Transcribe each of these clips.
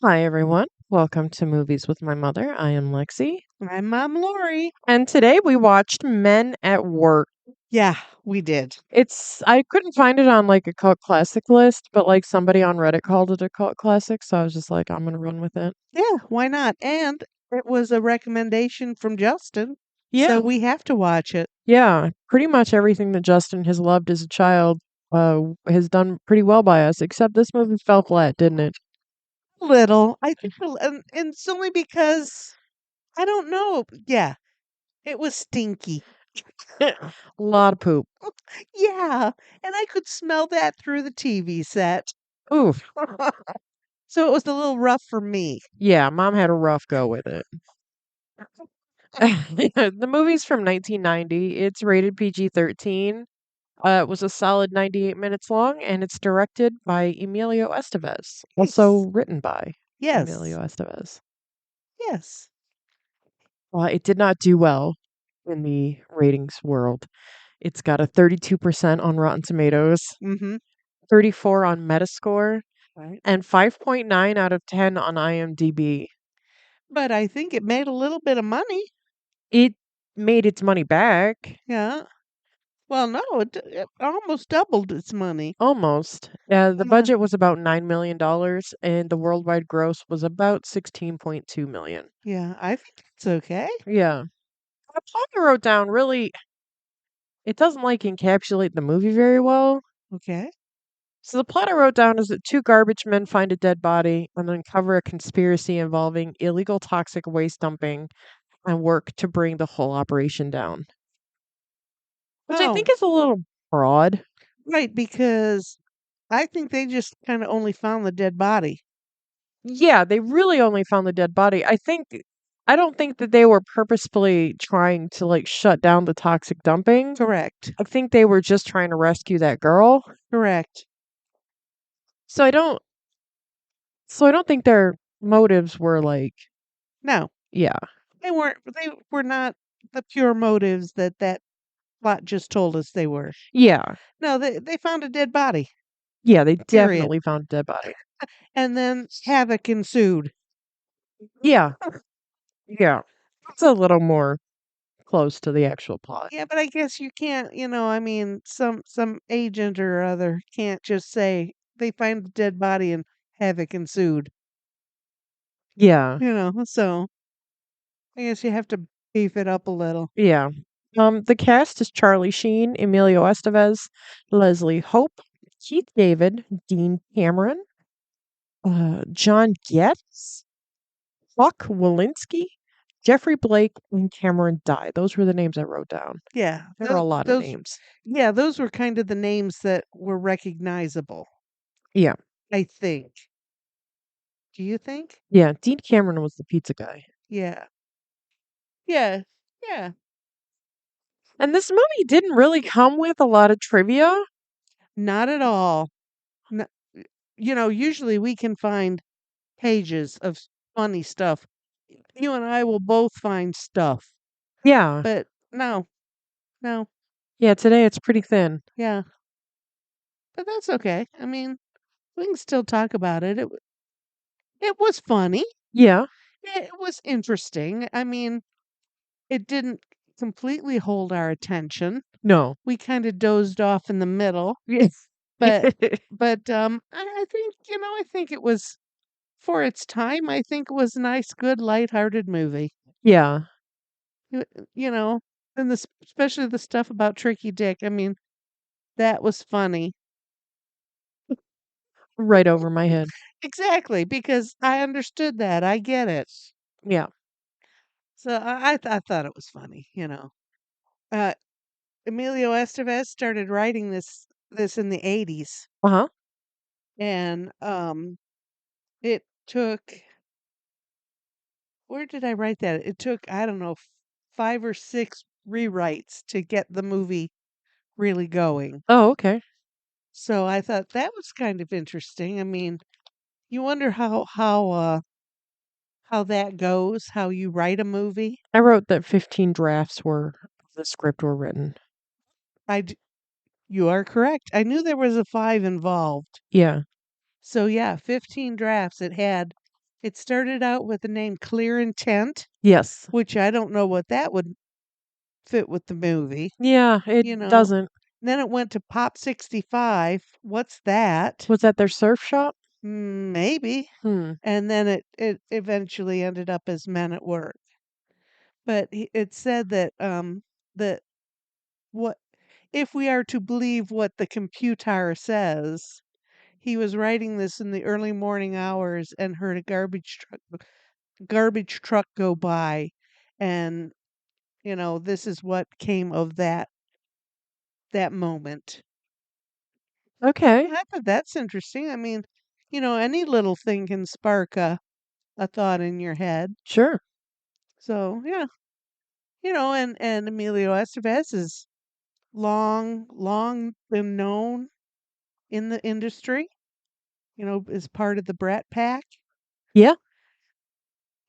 Hi, everyone. Welcome to Movies with My Mother. I am Lexi. My Mom Lori. And today we watched Men at Work. Yeah, we did. I couldn't find it on like a cult classic list, but like somebody on Reddit called it a cult classic. So I was just like, I'm going to run with it. Yeah, why not? And it was a recommendation from Justin, Yeah. so we have to watch it. Yeah. Pretty much everything that Justin has loved as a child has done pretty well by us, except this movie fell flat, didn't it? Little, I think, and it's only because I don't know. Yeah, it was stinky. A lot of poop. Yeah, and I could smell that through the TV set. Oof. So it was a little rough for me. Yeah, mom had a rough go with it. The movie's from 1990. It's rated PG-13. It was a solid 98 minutes long, and it's directed by Emilio Estevez. Yes, Also written by yes, Emilio Estevez. yes. It did not do well in the ratings world. It's got a 32% on Rotten Tomatoes, Mm-hmm. 34 on Metascore, Right. and 5.9 out of 10 on IMDb. But I think it made a little bit of money. It made its money back. Yeah. Well, no, it almost doubled its money. Almost. The Uh, budget was about $9 million, and the worldwide gross was about 16.2 million. yeah, I think it's okay. Yeah. The plot I wrote down really, it doesn't like encapsulate the movie very well. Okay. So the plot I wrote down is that two garbage men find a dead body and uncover a conspiracy involving illegal toxic waste dumping and work to bring the whole operation down, which I think Oh, is a little broad. right, because I think they just kind of only found the dead body. Yeah, they really only found the dead body. I don't think that they were purposefully trying to like shut down the toxic dumping. Correct. I think they were just trying to rescue that girl. Correct. So I don't so I don't think their motives were like, No, yeah. they weren't. They were not the pure motives that plot just told us they were. Yeah. No, they found a dead body. Yeah, they Period. definitely found a dead body. And then havoc ensued. Yeah. Yeah. It's a little more close to the actual plot. Yeah, but I guess you can't. I mean, some agent or other can't just say they find a dead body and havoc ensued. Yeah. So I guess you have to beef it up a little. Yeah. The cast is Charlie Sheen, Emilio Estevez, Leslie Hope, Keith David, Dean Cameron, John Getz, Buck Walensky, Jeffrey Blake, and Cameron Dye. Those were the names I wrote down. Yeah, There are a lot of those names. yeah, those were kind of the names that were recognizable, Yeah. I think. Do you think? Yeah. Dean Cameron was the pizza guy. Yeah. Yeah. Yeah. And this movie didn't really come with a lot of trivia. Not at all. N- Usually we can find pages of funny stuff. You and I will both find stuff. Yeah. But no. No. Yeah. Today it's pretty thin. Yeah. But that's okay. I mean, we can still talk about it. It was funny. Yeah. It was interesting. I mean, it didn't completely hold our attention. No. We kind of dozed off in the middle, Yes. but I think I think it was for its time. I think it was a nice, good, lighthearted movie. Yeah. You, you know, and especially the stuff about Tricky Dick. I mean, that was funny. Right over my head. Exactly, because I understood that. I get it. Yeah. So I thought it was funny. Uh, Emilio Estevez started writing this in the 80s, Uh huh. and it took, where did I write that? It took, I don't know, 5 or 6 rewrites to get the movie really going. Oh, okay. So I thought that was kind of interesting. I mean, you wonder how that goes, how you write a movie. I wrote that 15 drafts were the script were written. I d- you are correct. I knew there was a 5 involved. Yeah. So yeah, 15 drafts it had It started out with the name Clear Intent, Yes. which I don't know what that would fit with the movie, Yeah, it you know. doesn't. Then it went to Pop 65. What's that? Was that their surf shop? Maybe. Hmm. And then it eventually ended up as Men at Work. But it said that that what if we are to believe what the computer says, he was writing this in the early morning hours and heard a garbage truck go by, and this is what came of that moment. Okay. I thought that's interesting. I mean, any little thing can spark a thought in your head. Sure. So yeah, and Emilio Estevez is long been known in the industry. Is part of the Brat Pack. Yeah.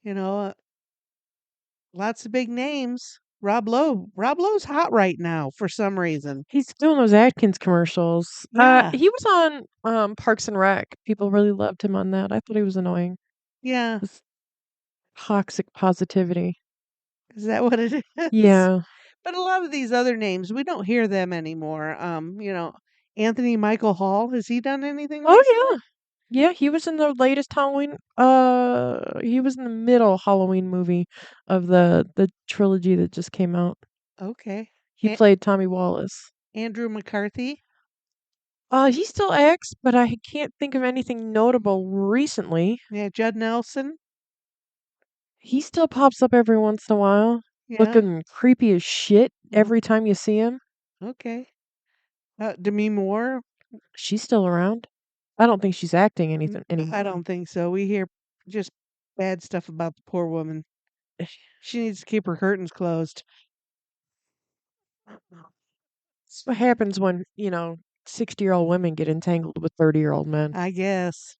You know, lots of big names. Rob Lowe. Rob Lowe's hot right now for some reason. He's doing those Atkins commercials. Yeah, He was on Parks and Rec. People really loved him on that. I thought he was annoying. yeah. This toxic positivity. Is that what it is? Yeah. But a lot of these other names, we don't hear them anymore. Anthony Michael Hall, has he done anything Oh recently? yeah. Yeah, he was in the latest Halloween he was in the middle Halloween movie of the trilogy that just came out. Okay. He played Tommy Wallace. Andrew McCarthy? He still acts, but I can't think of anything notable recently. Yeah, Judd Nelson? He still pops up every once in a while, Yeah. looking creepy as shit Mm, every time you see him. okay. Demi Moore? She's still around. I don't think she's acting anything I anymore. don't think so. We hear just bad stuff about the poor woman. She needs to keep her curtains closed. That's what happens when, 60-year-old women get entangled with 30-year-old men. I guess.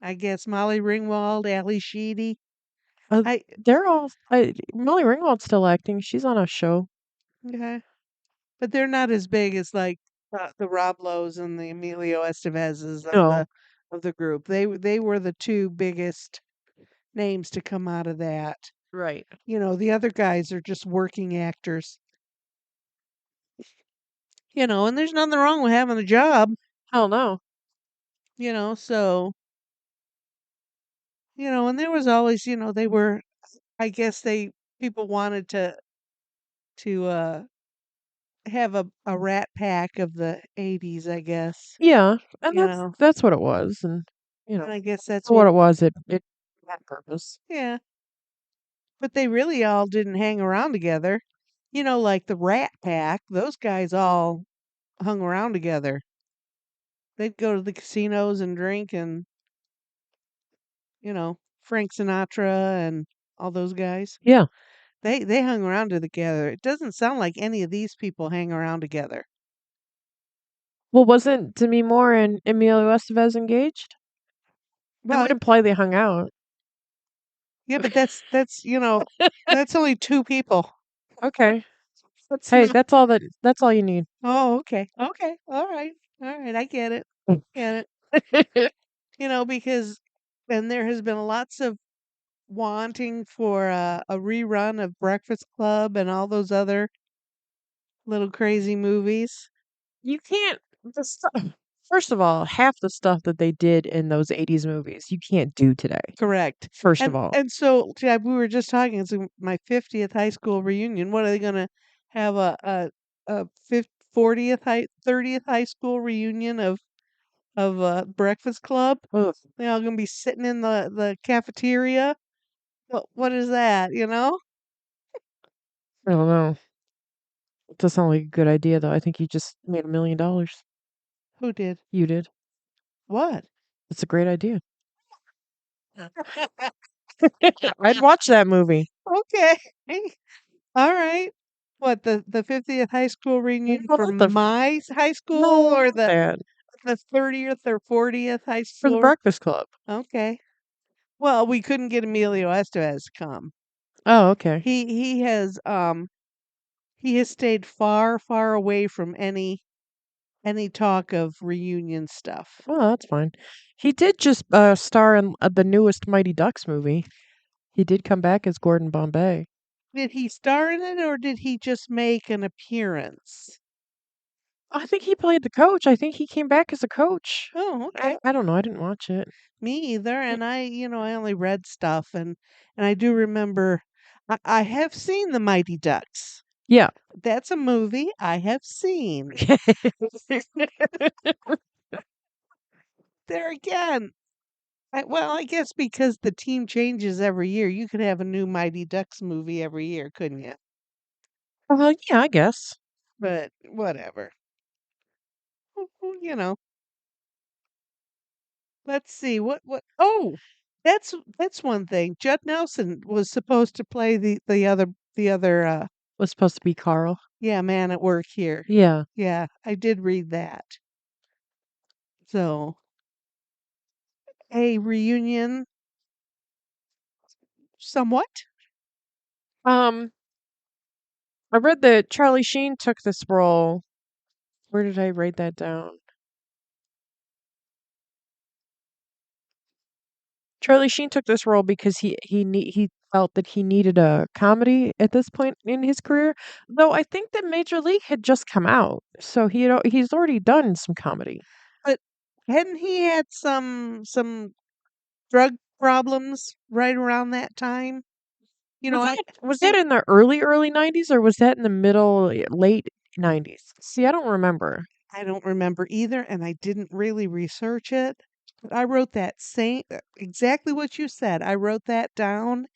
I guess Molly Ringwald, Ali Sheedy. Uh, I they're all. Molly Ringwald's still acting. She's on a show. Okay. But they're not as big as like the Rob Lowe's and the Emilio Estevez's of No, the group. They were the two biggest names to come out of that. right. The other guys are just working actors. And there's nothing wrong with having a job, Hell no. so and there was always, they were, I guess, people wanted to have a rat pack of the 80s, I guess. Yeah, and You that's know. that's what it was, and And I guess that's for what what. it was, it had purpose. Yeah. But they really all didn't hang around together. Like the Rat Pack, those guys all hung around together. They'd go to the casinos and drink, and, Frank Sinatra and all those guys. Yeah. They hung around together. It doesn't sound like any of these people hang around together. Well, wasn't Demi Moore and Emilio Estevez engaged? That Well, would imply they hung out. yeah, but that's only two people. Okay. That's Hey, not. that's all you need. Oh, okay. Okay. All right, I get it. Get it. Because and there has been lots of wanting for a rerun of Breakfast Club and all those other little crazy movies. You can't the stuff first of all, half the stuff that they did in those 80s movies, you can't do today, Correct. first of And all. and so yeah, we were just talking. It's my 50th high school reunion. What are they gonna have a 40th 30th high school reunion of Breakfast Club? Ugh, They're all gonna be sitting in the cafeteria. What is that? I don't know. It does sound like a good idea, though. I think you just made $1,000,000. Who did You did. what? It's a great idea. I'd watch that movie. Okay. All right. What, the 50th high school No, reunion not from my high school, no, or not the that. 30th or 40th high For the school? Breakfast Club. Okay. Well, we couldn't get Emilio Estevez to come. Oh, okay. He has stayed far away from any any talk of reunion stuff. Oh, that's fine. He did just star in the newest Mighty Ducks movie. He did come back as Gordon Bombay. Did he star in it or did he just make an appearance? I think he played the coach. I think he came back as a coach. Oh, okay. I don't know. I didn't watch it. Me either. And I only read stuff and I do remember I have seen the Mighty Ducks. Yeah. That's a movie I have seen. There again. Well, I guess because the team changes every year, you could have a new Mighty Ducks movie every year, couldn't you? Yeah, I guess. But whatever. You know, let's see what. Oh, that's one thing. Judd Nelson was supposed to play the other Was supposed to be Carl. yeah, man at work here. Yeah. Yeah, I did read that. So a reunion, somewhat. Um, I read that Charlie Sheen took this role. Where did I write that down? Charlie Sheen took this role because he felt that he needed a comedy at this point in his career. Though I think that Major League had just come out, so he's already done some comedy. But hadn't he had some drug problems right around that time? You know, I Was that and in the early 90s or was that in the middle late 90s? See, I don't remember. I don't remember either, and I didn't really research it. But I wrote that same exactly what you said. I wrote that down,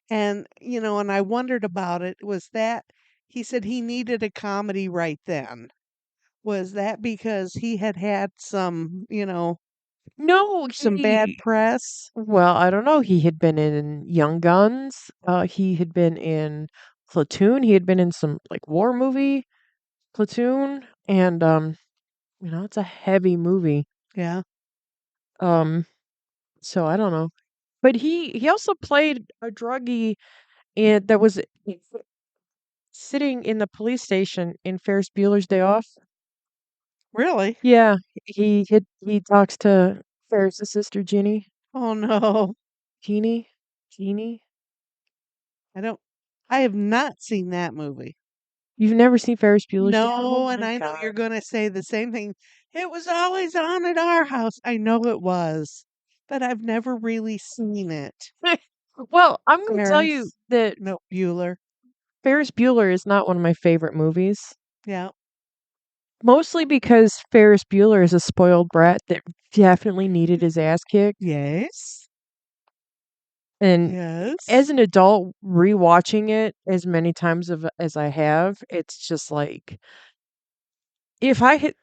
and and I wondered about it. Was that he said he needed a comedy right then? Was that because he had had No, some bad press? well, I don't know. He had been in Young Guns. He had been in Platoon. He had been in some like war movie, Platoon, and it's a heavy movie. Yeah, Um, so I don't know. But he also played a druggie and that was sitting in the police station in Ferris Bueller's Day Off. really? Yeah, he talks to Ferris's sister Ginny. Oh no, Jeannie? Jeannie? I don't. I have not seen that movie. You've never seen Ferris Bueller's Day Oh No, and my I know god. you're gonna say the same thing. It was always on at our house. I know it was, but I've never really seen it. Well, I'm gonna tell you Ferris, that no, Bueller. Ferris Bueller is not one of my favorite movies. Yeah. Mostly because Ferris Bueller is a spoiled brat that definitely needed his ass kicked. Yes. And as Yes. an adult, rewatching it as many times as I have, it's just like if I hit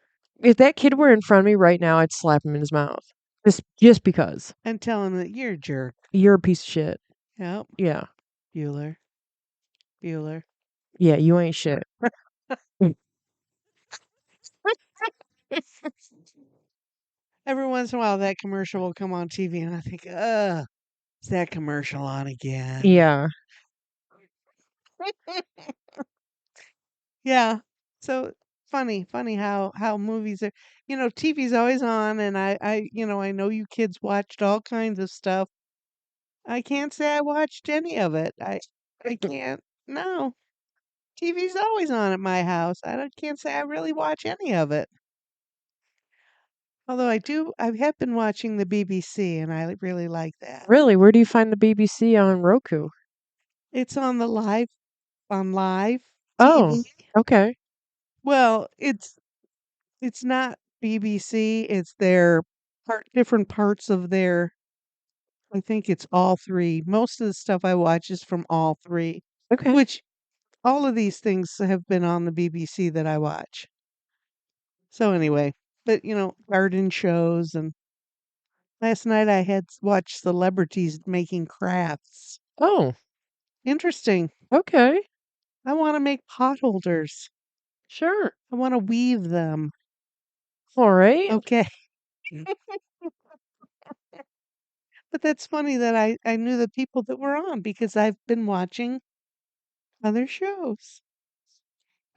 if that kid were in front of me right now, I'd slap him in his mouth. Just because. And tell him that you're a jerk. You're a piece of shit. Yep. Yeah. Bueller. Bueller. Yeah, you ain't shit. Every once in a while, that commercial will come on TV, and I think, ugh, is that commercial on again? Yeah. Yeah. So funny how movies are. TV's always on, and I know you kids watched all kinds of stuff. I can't say I watched any of it. I can't. No, TV's always on at my house. Can't say I really watch any of it. Although I have been watching the BBC, and I really like that. Really, where do you find the BBC on Roku? It's on live Oh, TV. okay. Well, it's not BBC. It's their different parts of their. I think it's all three. Most of the stuff I watch is from all three, Okay. which all of these things have been on the BBC that I watch. So anyway, but garden shows and last night I had watched celebrities making crafts. Oh, Interesting. okay. I want to make pot holders. Sure. I want to weave them. All right. Okay. But that's funny that I knew the people that were on because I've been watching other shows.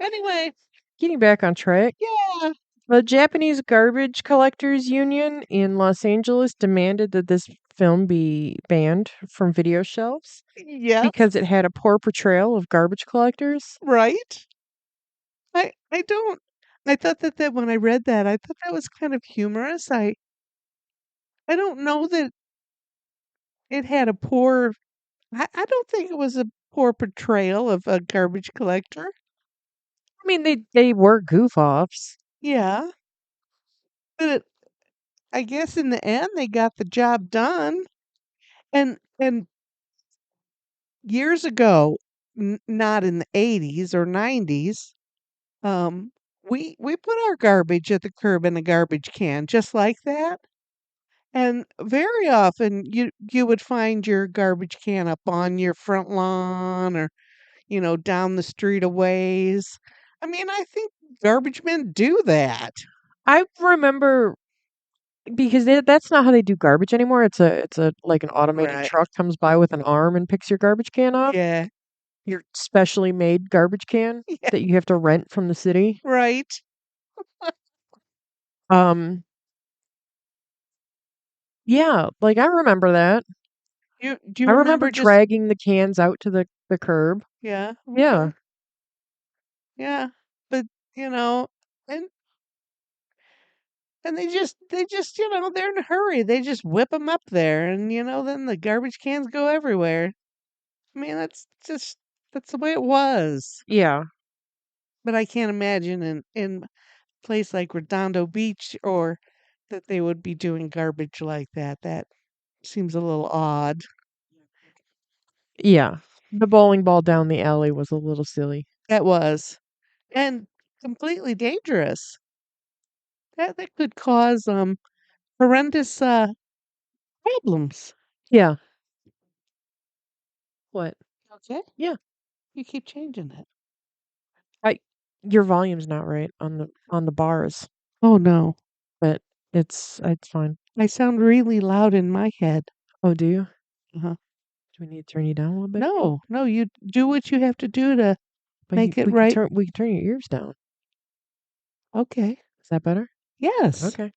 Anyway, Getting back on track. yeah. The Japanese Garbage Collectors Union in Los Angeles demanded that this film be banned from video shelves Yes, because it had a poor portrayal of garbage collectors. right? I don't I thought that when I read that, I thought that was kind of humorous. I don't know that it had a poor I don't think it was a poor portrayal of a garbage collector. I mean, they were goof offs. Yeah, but I guess in the end they got the job done. And years ago, not in the 80s or 90s, um, we put our garbage at the curb in a garbage can just like that. And very often you would find your garbage can up on your front lawn or, down the street a ways. I mean, I think garbage men do that. I remember because that's not how they do garbage anymore. It's a like an automated Right. truck comes by with an arm and picks your garbage can up. Yeah. Your specially made garbage can Yeah. that you have to rent from the city. Right. Um, yeah, like I remember that. Do I you remember remember just dragging the cans out to the curb. yeah, Yeah. okay. Yeah. But, you know, and they just, they're in a hurry. They just whip them up there and then the garbage cans go everywhere. I mean, that's the way it was. Yeah. But I can't imagine in a place like Redondo Beach or that they would be doing garbage like that. That seems a little odd. Yeah. The bowling ball down the alley was a little silly. That was. And completely dangerous. That could cause horrendous problems. Yeah. What? Okay. Yeah. You keep changing it. I your volume's not right on the bars, Oh no. but it's fine. I sound really loud in my head. Oh, do you? Uh-huh. Do we need to turn you down a little bit? No, no, you do what you have to do to But make it right. we can turn your ears down. Okay. Is that better? Yes. Okay.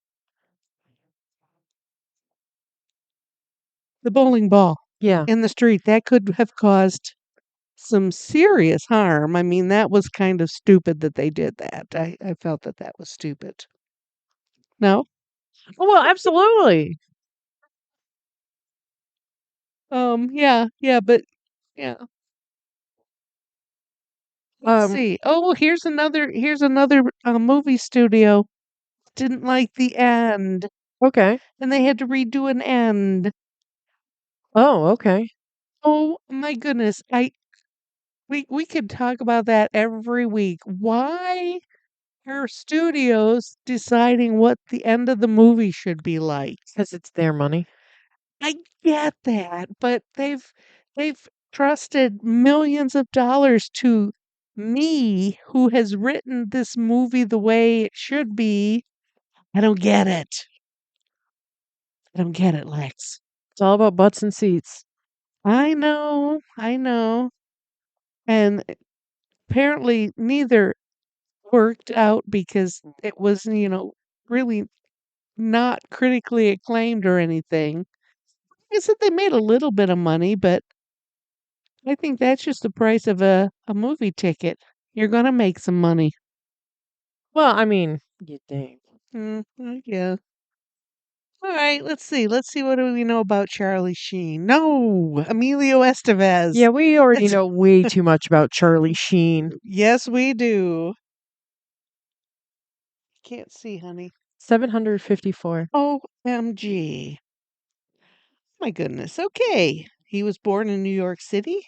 The bowling ball Yeah. in the street, that could have caused some serious harm. I mean, that was kind of stupid that they did that. I felt that that was stupid. No? Oh, well, absolutely. Yeah, yeah, but yeah. Let's Um, see. Oh, here's another movie studio. Didn't like the end, okay. and they had to redo an end. Oh, okay. Oh my goodness. We could talk about that every week. Why are studios deciding what the end of the movie should be like? Because it's their money. I get that, but they've trusted millions of dollars to me who has written this movie the way it should be. I don't get it. I don't get it, Lex. It's all about butts and seats. I know, I know. And apparently neither worked out because it was, really not critically acclaimed or anything. I said they made a little bit of money, but I think that's just the price of a movie ticket. You're gonna make some money. Well, I mean, you think. Yeah. All right, let's see. Let's see what do we know about Charlie Sheen. No, Emilio Estevez. Yeah, we already It's know way too much about Charlie Sheen. yes, we do. Can't see, honey. 754. OMG. My goodness. Okay. He was born in New York City.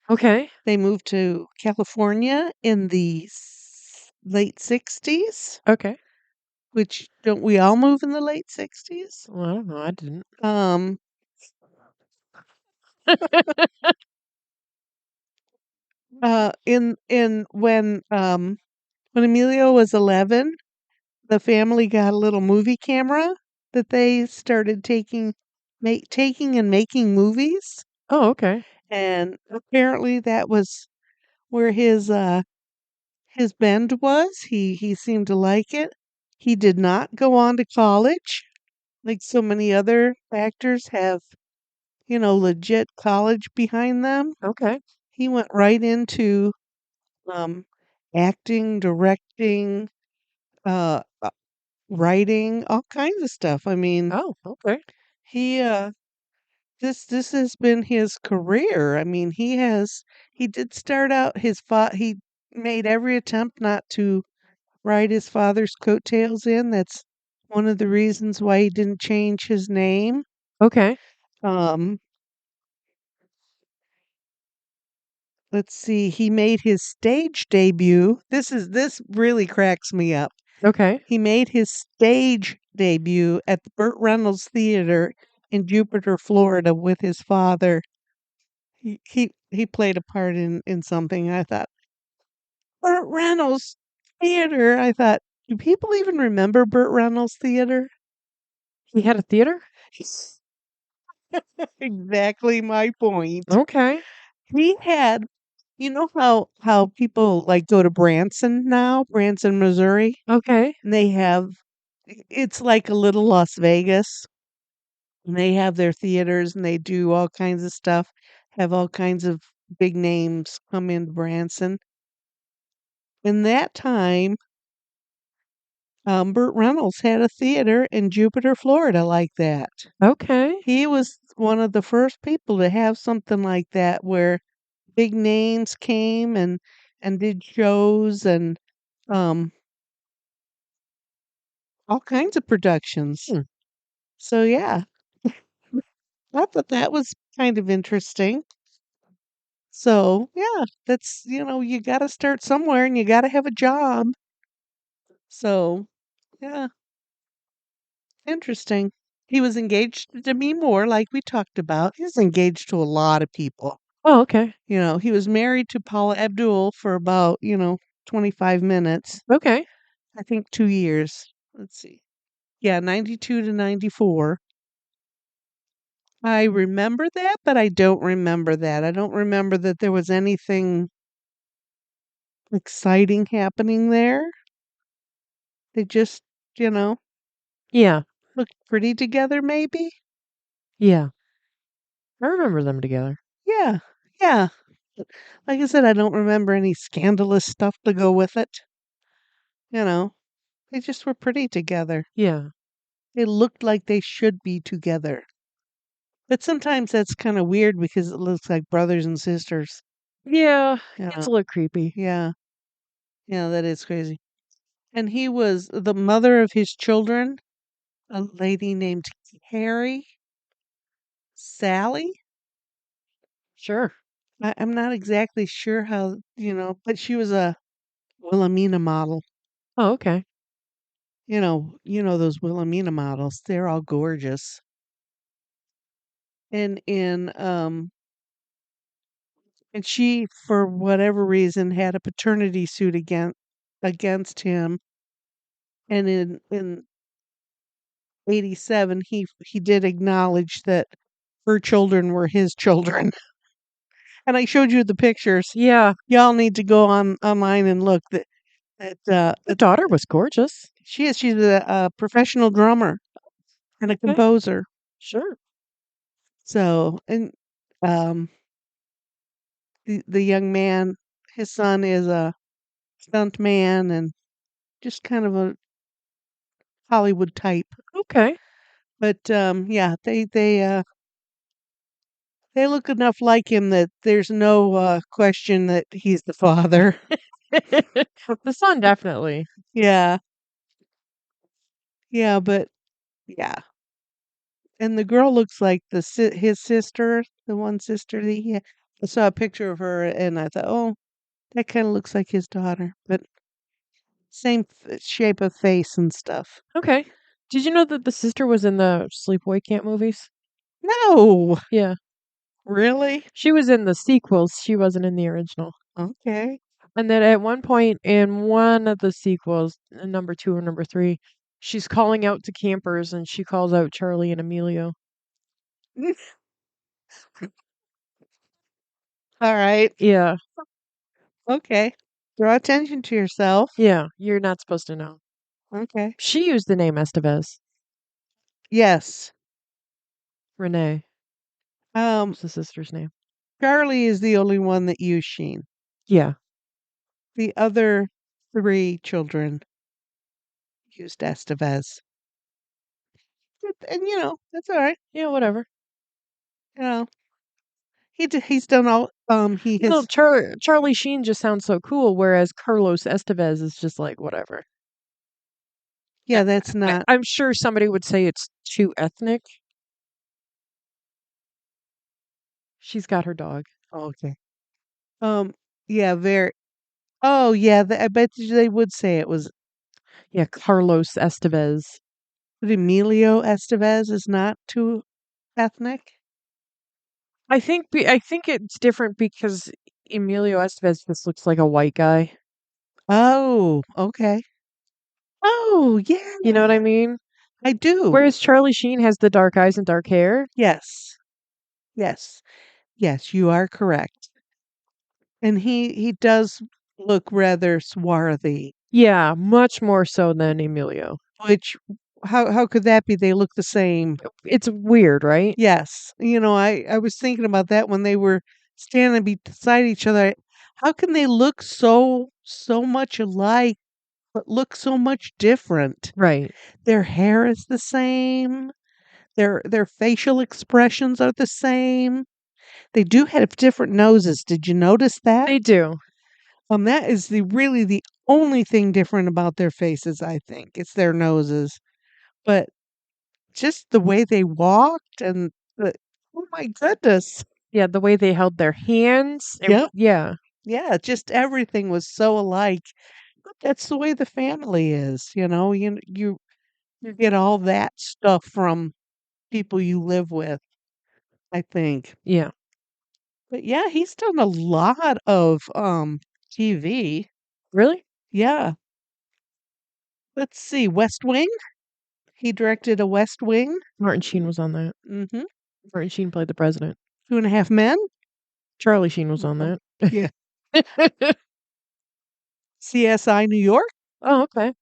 Okay. They moved to California in the late 60s, Okay. which don't we all move in the late 60s? Well, I don't know. I didn't. Um, in when Emilio was 11, the family got a little movie camera that they started taking and making movies, Oh, okay. and apparently that was where his bend was. He seemed to like it. He did not go on to college like so many other actors have, legit college behind them. Okay. He went right into um, acting, directing, uh, uh, writing, all kinds of stuff. I mean, Oh, okay. he this has been his career. I mean, he did start out he made every attempt not to ride his father's coattails in. That's one of the reasons why he didn't change his name. Okay. Um, let's see, he made his stage debut. This really cracks me up. Okay. He made his stage debut at the Burt Reynolds Theater in Jupiter, Florida with his father. He played a part in something. I thought, Burt Reynolds Theater. I thought, do people even remember Burt Reynolds Theater? He had a theater? Exactly my point. Okay. He had, how people like go to Branson now, Branson, Missouri, Okay. and they have it's like a little Las Vegas. And they have their theaters and they do all kinds of stuff, have all kinds of big names come into Branson. In that time, Burt Reynolds had a theater in Jupiter, Florida like that. Okay. He was one of the first people to have something like that where big names came and did shows and um all kinds of productions. Hmm. So yeah, I thought that was kind of interesting. So yeah, that's you got to start somewhere and you got to have a job. So yeah, interesting. He was engaged to Demi Moore, like we talked about. He's engaged to a lot of people. Oh, okay. He was married to Paula Abdul for about 25 minutes. Okay. I think 2 years. Let's see. Yeah, 92 to 94. I remember that, but I don't remember that. I don't remember that there was anything exciting happening there. They just, you know, Yeah. looked pretty together, maybe? Yeah. I remember them together. Yeah, yeah. Like I said, I don't remember any scandalous stuff to go with it. You know, they just were pretty together. Yeah. They looked like they should be together. But sometimes that's kind of weird because it looks like brothers and sisters. Yeah. You It's know, a little creepy. yeah, yeah, that is crazy. And he was the mother of his children, a lady named Carrie Sally. Sure. I'm not exactly sure how, but she was a Wilhelmina model. Oh, okay. You know those Wilhelmina models. They're all gorgeous. And she, for whatever reason, had a paternity suit against him. And in 87, he did acknowledge that her children were his children. And I showed you the pictures. Yeah. Y'all need to go online and look. The daughter was gorgeous. She's a professional drummer and a Okay. composer. Sure. So, and um, the young man, his son is a stunt man and just kind of a Hollywood type. Okay. But yeah, they look enough like him that there's no question that he's the father. The son definitely. Yeah, yeah, but yeah, and the girl looks like his sister, the one sister that he had. I saw a picture of her and I thought, oh, that kind of looks like his daughter, but same shape of face and stuff. Okay. Did you know that the sister was in the Sleepaway Camp movies? No, Yeah. really? She was in the sequels. She wasn't in the original. Okay. And then at one point in one of the sequels, number 2 or number 3, she's calling out to campers and she calls out Charlie and Emilio. All right. Yeah. Okay. Draw attention to yourself. Yeah. You're not supposed to know. Okay. She used the name Estevez. Yes. Renee Um, was the sister's name. Charlie is the only one that used Sheen. Yeah. The other 3 children used Estevez. And, that's alright. Yeah, whatever. You know, he's done all, he No, has Charlie Sheen just sounds so cool, whereas Carlos Estevez is just like whatever. yeah, that's not I'm sure somebody would say it's too ethnic. She's got her dog. oh, okay. Yeah, very oh, yeah, I bet you they would say it was Yeah, Carlos Estevez. but Emilio Estevez is not too ethnic? I think it's different because Emilio Estevez just looks like a white guy. Oh, okay. Oh, You know yeah, what I mean? I do. Whereas Charlie Sheen has the dark eyes and dark hair. Yes. Yes. Yes, you are correct. And he does look rather swarthy, Yeah, much more so than Emilio. which how could that be? They look the same. It's weird, right? Yes. I was thinking about that when they were standing beside each other. How can they look so much alike, but look so much different? Right. Their hair is the same. Their facial expressions are the same. They do have different noses. Did you notice that? They do. That is the only thing different about their faces, I think. It's their noses. But just the way they walked and the oh my goodness. Yeah, the way they held their hands. Yep. Yeah. Yeah, just everything was so alike. But that's the way the family is, you get all that stuff from people you live with, I think. Yeah. But yeah, he's done a lot of TV. Really? Yeah. Let's see, West Wing. He directed a West Wing. Martin Sheen was on that. Mhm. Martin Sheen played the president. 2.5 Men. Charlie Sheen was on Oh, that. yeah. CSI New York. Oh, okay.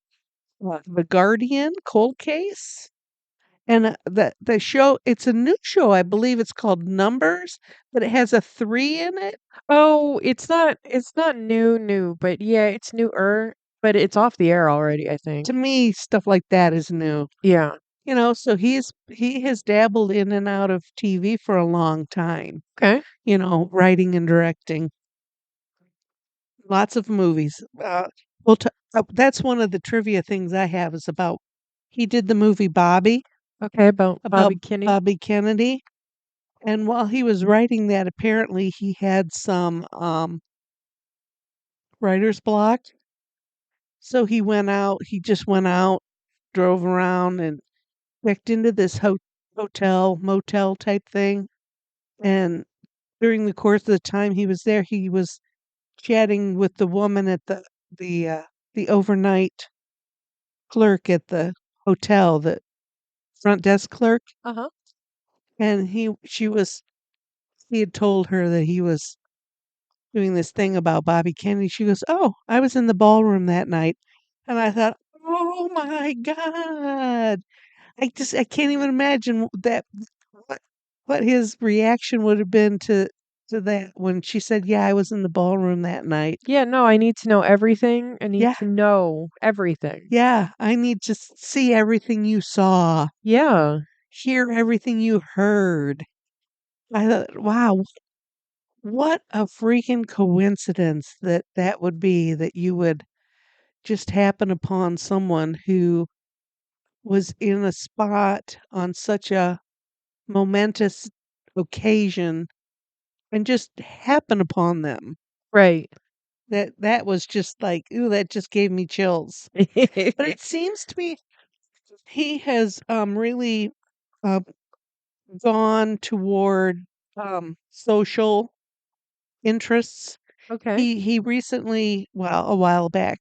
The Guardian, Cold Case. And the show, it's a new show. I believe it's called Numbers, but it has a 3 in it. Oh, it's not new, but yeah, it's newer, but it's off the air already, I think. To me, stuff like that is new. Yeah. So he has dabbled in and out of TV for a long time, Okay. writing and directing lots of movies. That's one of the trivia things I have is about he did the movie Okay, about about Bobby Kinney. Bobby Kennedy. And while he was writing that, apparently he had some writer's block. So he just went out, drove around and checked into this hotel, motel type thing. And during the course of the time he was there, he was chatting with the woman at the uh, the overnight clerk at the hotel, the front desk clerk, Uh-huh. and he had told her that he was doing this thing about Bobby Kennedy. She goes, "Oh, I was in the ballroom that night." And I thought, "Oh my god." I can't even imagine what what his reaction would have been to that when she said, "Yeah, I was in the ballroom that night." Yeah, no, I need to know everything. I need Yeah. to know everything. Yeah, I need to see everything you saw, Yeah. hear everything you heard. I thought, wow, what a freaking coincidence that would be that you would just happen upon someone who was in a spot on such a momentous occasion and just happen upon them. Right. That was just like, ooh, that just gave me chills. But it seems to me he has really uh, gone toward social interests. Okay. He recently, well, a while back,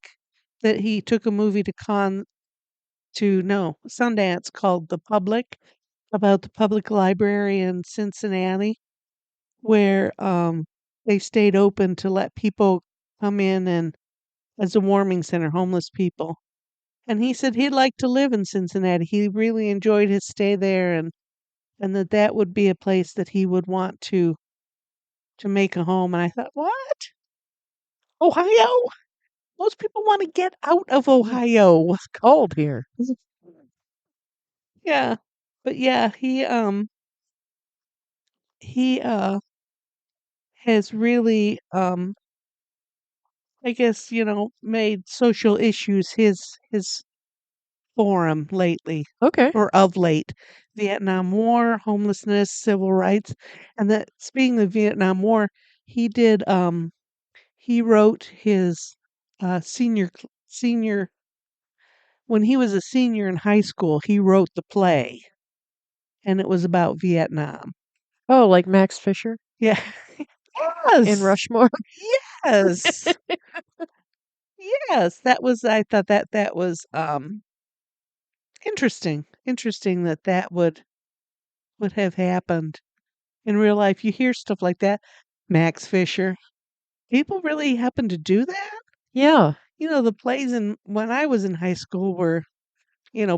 that he took a movie to no Sundance called The Public about the public library in Cincinnati, where they stayed open to let people come in and as a warming center, homeless people, And he said he'd like to live in Cincinnati. He really enjoyed his stay there, and that would be a place that he would want to make a home. And I thought, what? Ohio? Most people want to get out of Ohio. It's cold here. Yeah. But yeah, he has really I guess, made social issues his forum lately, Okay. or of late. Vietnam War, homelessness, civil rights. And that, speaking of Vietnam War, he did he wrote his senior, when he was a senior in high school, he wrote the play, and it was about Vietnam. Oh, like Max Fisher Yeah. in Yes. Rushmore. Yes. Yes. I thought that was interesting. Interesting that that would have happened in real life. You hear stuff like that. Max Fisher. People really happen to do that? Yeah. The plays in when I was in high school were,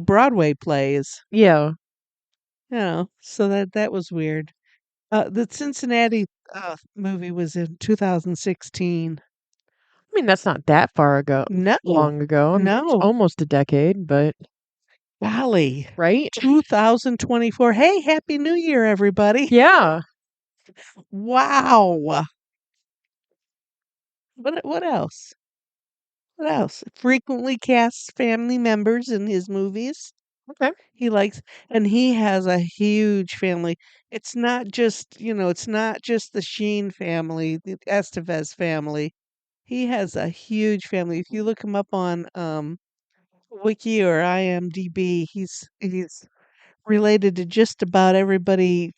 Broadway plays. Yeah. So that was weird. The Cincinnati movie was in 2016. I mean, that's not that far ago, No, long ago. I mean, it's no, almost a decade, but golly, right? 2024. Hey, happy New Year, everybody! Yeah. Wow. What else? What else? Frequently casts family members in his movies. Okay. He likes, and he has a huge family. It's not just the Sheen family, the Estevez family. He has a huge family. If you look him up on Wiki or IMDb, he's related to just about everybody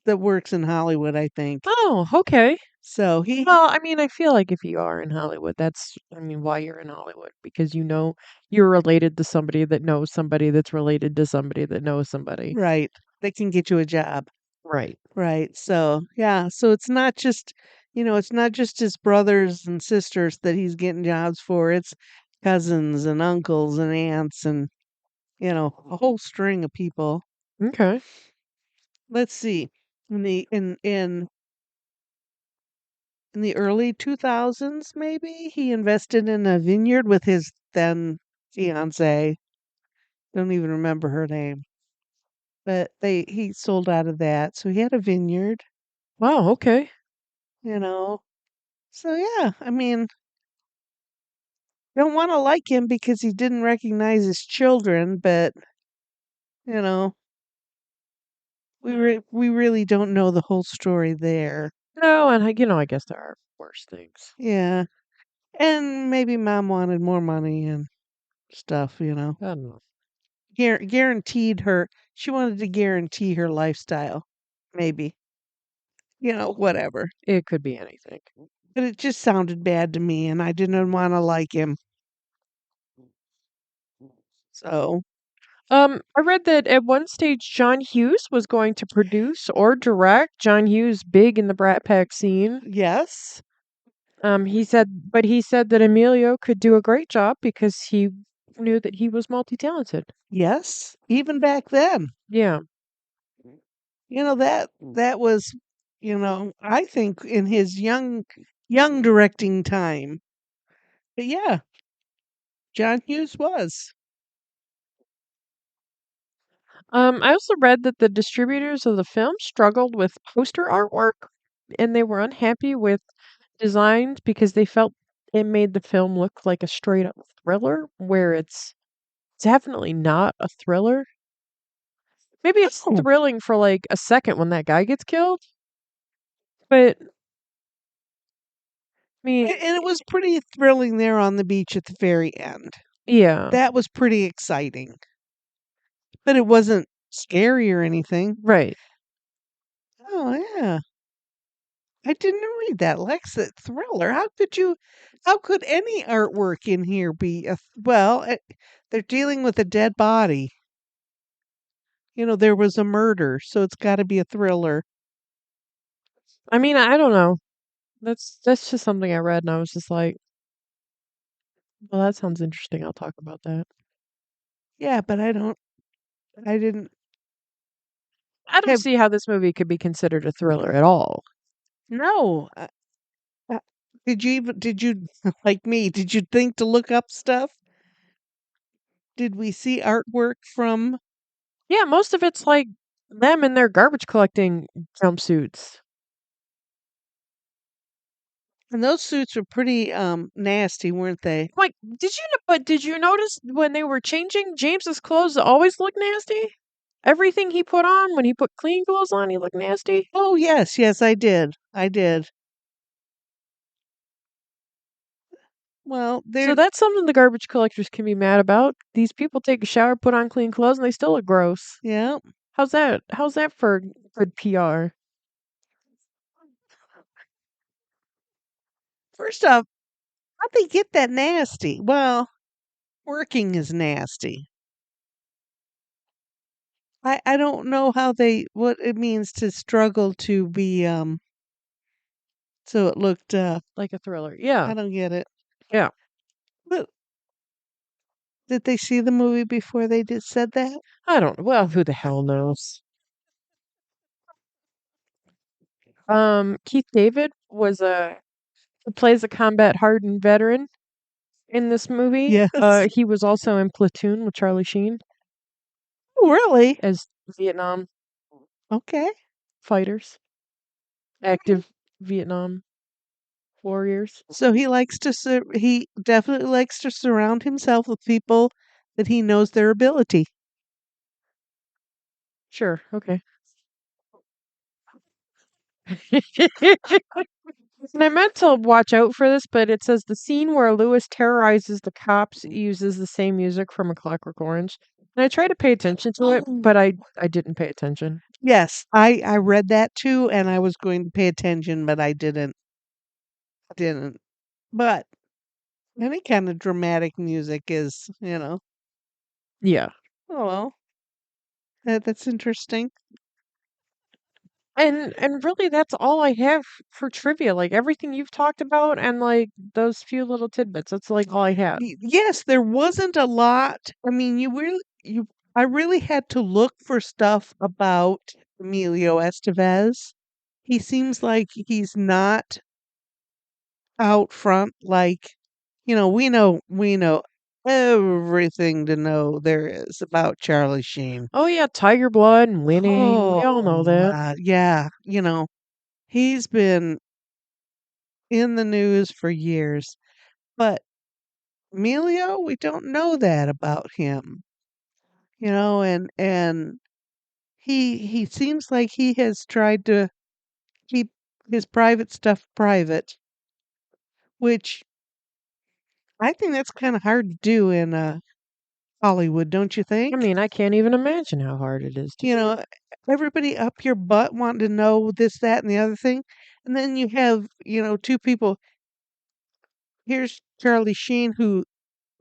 that works in Hollywood, I think. Oh, okay. So he Well, I mean, I feel like if you are in Hollywood, that's, I mean, why you're in Hollywood, because you're related to somebody that knows somebody that's related to somebody that knows somebody. right, they can get you a job. Right. Right. So, yeah, so it's not just his brothers and sisters that he's getting jobs for. It's cousins and uncles and aunts and, a whole string of people. Okay. Let's see. In the early 2000s, maybe, he invested in a vineyard with his then fiance. Don't even remember her name. But he sold out of that. So he had a vineyard, Wow, okay. you know. So yeah, I mean, don't want to like him because he didn't recognize his children, but you know, we really don't know the whole story there. No, and I guess there are worse things. Yeah, and maybe mom wanted more money and stuff. I don't know. Guaranteed her. She wanted to guarantee her lifestyle. Maybe, whatever. It could be anything. But it just sounded bad to me, and I didn't want to like him. So I read that at one stage John Hughes was going to produce or direct. John Hughes, big in the Brat Pack scene. yes, He said that Emilio could do a great job because he knew that he was multi-talented. yes, even back then. Yeah. That was, I think in his young directing time. But yeah, John Hughes was. I also read that the distributors of the film struggled with poster artwork and they were unhappy with designs because they felt it made the film look like a straight up thriller where it's definitely not a thriller. Maybe it's Oh, thrilling for like a second when that guy gets killed, but I mean, and it was pretty thrilling there on the beach at the very end. yeah, That was pretty exciting, but it wasn't scary or anything. right. Oh yeah, I didn't read that, Lex. That thriller. How could any artwork in here be they're dealing with a dead body. There was a murder, so it's got to be a thriller. I mean, I don't know. That's just something I read and I was just like, well, that sounds interesting. I'll talk about that. Yeah, but I didn't I don't have see how this movie could be considered a thriller at all. no. Uh, did you, like me, did you think to look up stuff? Did we see artwork from, Yeah, most of it's like them in their garbage collecting jumpsuits. and those suits were pretty, nasty, weren't they? Like, did you notice when they were changing, James's clothes always look nasty? Everything he put on, when he put clean clothes on, he looked nasty. Oh, yes, yes, I did. I did. Well, So there that's something the garbage collectors can be mad about. These people take a shower, put on clean clothes, and they still look gross. yeah. How's that? How's that for good PR? First off, how'd they get that nasty? Well, working is nasty. I don't know how they what it means to struggle to be, so it looked, Like a thriller. Yeah. I don't get it. Yeah. But did they see the movie before they did said that? I don't well, who the hell knows? Keith David was a who plays a combat hardened veteran in this movie. Yes. He was also in Platoon with Charlie Sheen Oh, really? as Vietnam Okay. fighters, Okay. active Vietnam warriors. So he definitely likes to surround himself with people that he knows their ability. Sure, okay. And I meant to watch out for this, but it says the scene where Lewis terrorizes the cops uses the same music from A Clockwork Orange. And I tried to pay attention to it, but Oh. I didn't pay attention. Yes, I read that too, and I was going to pay attention, but I didn't. But any kind of dramatic music is, Yeah. oh well, that's interesting. And really that's all I have for trivia. Like everything you've talked about and like those few little tidbits. That's like all I have. Yes, there wasn't a lot. I mean, I really had to look for stuff about Emilio Estevez. He seems like he's not out front like, we know everything to know there is about Charlie Sheen. Oh yeah, Tiger Blood and winning. We all Oh know that. my, yeah, he's been in the news for years, but Emilio, we don't know that about him, and he seems like he has tried to keep his private stuff private, which I think that's kind of hard to do in Hollywood, don't you I think? mean, I can't even imagine how hard it is to You do. know, everybody up your butt wanting to know this, that, and the other thing. And then you have, two people. Here's Charlie Sheen, who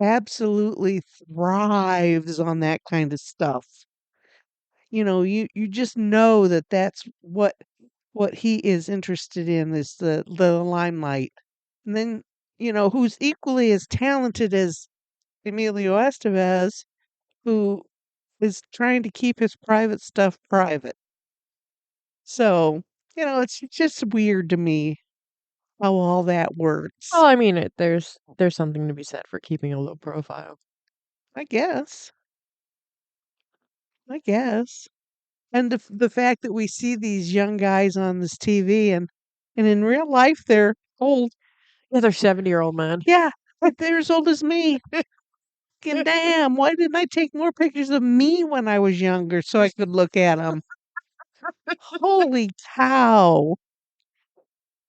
absolutely thrives on that kind of stuff. You just know that that's what he is interested in is the limelight. And then, who's equally as talented as Emilio Estevez, who is trying to keep his private stuff private. So, it's just weird to me how all that Well, works. I mean, there's something to be said for keeping a low profile. I guess. I guess. And the fact that we see these young guys on this TV and in real life they're old. Yeah, they're 70-year-old men. Yeah, like they're as old as me. And damn, why didn't I take more pictures of me when I was younger so I could look at them? Holy cow.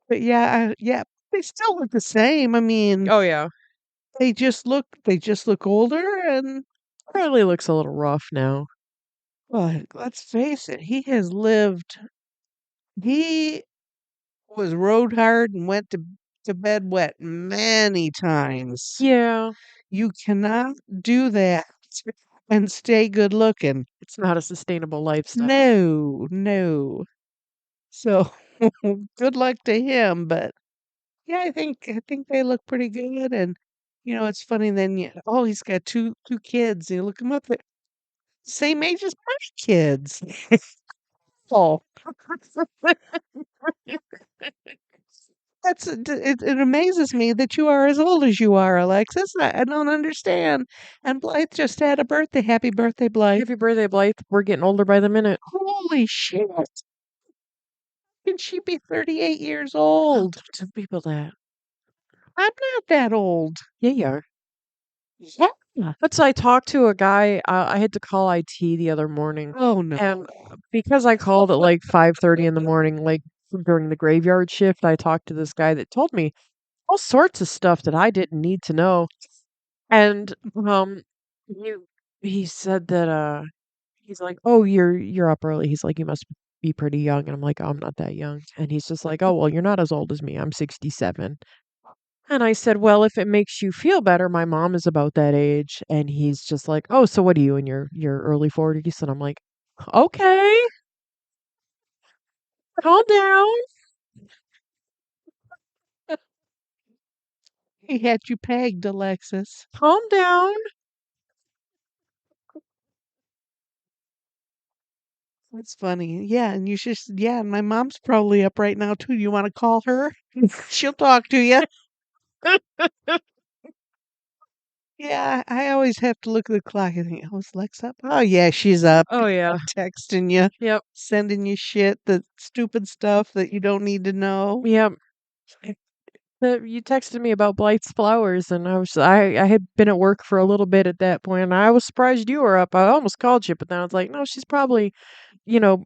But yeah, yeah, they still look the same. I mean, Oh yeah. they just look older and Probably looks a little rough now. well, let's face it, he was rode hard and went to bed wet many times. Yeah, You cannot do that and stay good looking. it's not a sustainable lifestyle. No, no. So good luck to him, but yeah, I think they look pretty good, and It's funny then oh, he's got two kids. You look him up, they're same age as my kids. Oh, it amazes me that you are as old as you are, Alexis. I don't understand. And Blythe just had a birthday. Happy birthday, Blythe. Happy birthday, Blythe. We're getting older by the minute. Holy shit. Can she be 38 years Oh, old? don't tell people that. I'm not that old. Yeah, you are. Yeah. But so I talked to a guy. I had to call IT the other morning, Oh, no. and because I called at like 5:30 in the morning, like during the graveyard shift, I talked to this guy that told me all sorts of stuff that I didn't need to know. And he he said that he's like, "Oh, you're up early." He's like, "You must be pretty young." And I'm like, "Oh, I'm not that young." And he's just like, "Oh, well, you're not as old as me. I'm 67." And I said, "Well, if it makes you feel better, my mom is about that age." And he's just like, "Oh, so what are you in your early 40s?" And I'm like, "Okay, calm down. He had you pegged, Alexis. Calm down." That's funny. Yeah, and you should yeah, and my mom's probably up right now too. You wanna call her? She'll talk to you. Yeah, I always have to look at the clock and think, "Oh, is Lex up?" "Oh, yeah, she's up. Oh She's yeah. up texting you, Yep. sending you shit, the stupid stuff that you don't need to know." Yep. You texted me about Blythe's flowers, and I had been at work for a little bit at that point, and I was surprised you were up. I almost called you, but then I was like, no, she's probably, you know,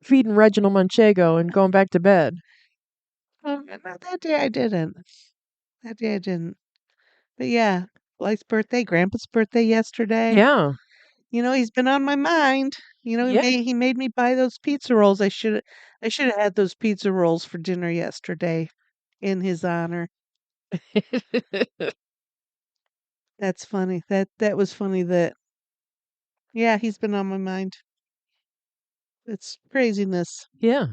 feeding Reginald Manchego and going back to bed. No, that day I didn't. That day I didn't. But yeah, Blythe's birthday, Grandpa's birthday yesterday. Yeah, He's been on my mind. yeah. He made me buy those pizza rolls. I should have had those pizza rolls for dinner yesterday in his honor. That's funny. That was funny that yeah, he's been on my mind. It's craziness. Yeah.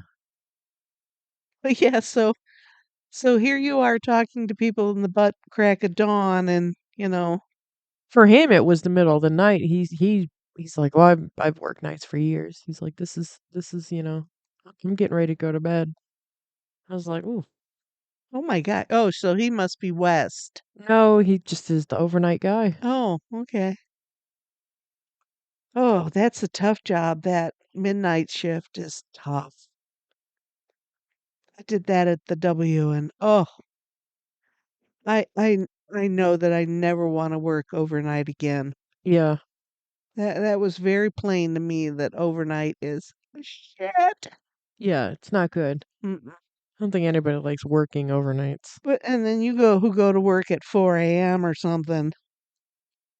But yeah, so here you are talking to people in the butt crack of dawn and, For him, it was the middle of the night. He's like, well, I've worked nights for years. He's like, this is I'm getting ready to go to bed. I was like, ooh, oh my god. Oh, so he must be west. no, he just is the overnight guy. Oh, okay. Oh, that's a tough job. That midnight shift is tough. I did that at the W and oh, I know that I never want to work overnight again. Yeah, That was very plain to me that overnight is shit. yeah, it's not good. Mm. I don't think anybody likes working overnights. But and then who go to work at 4 a.m. or something.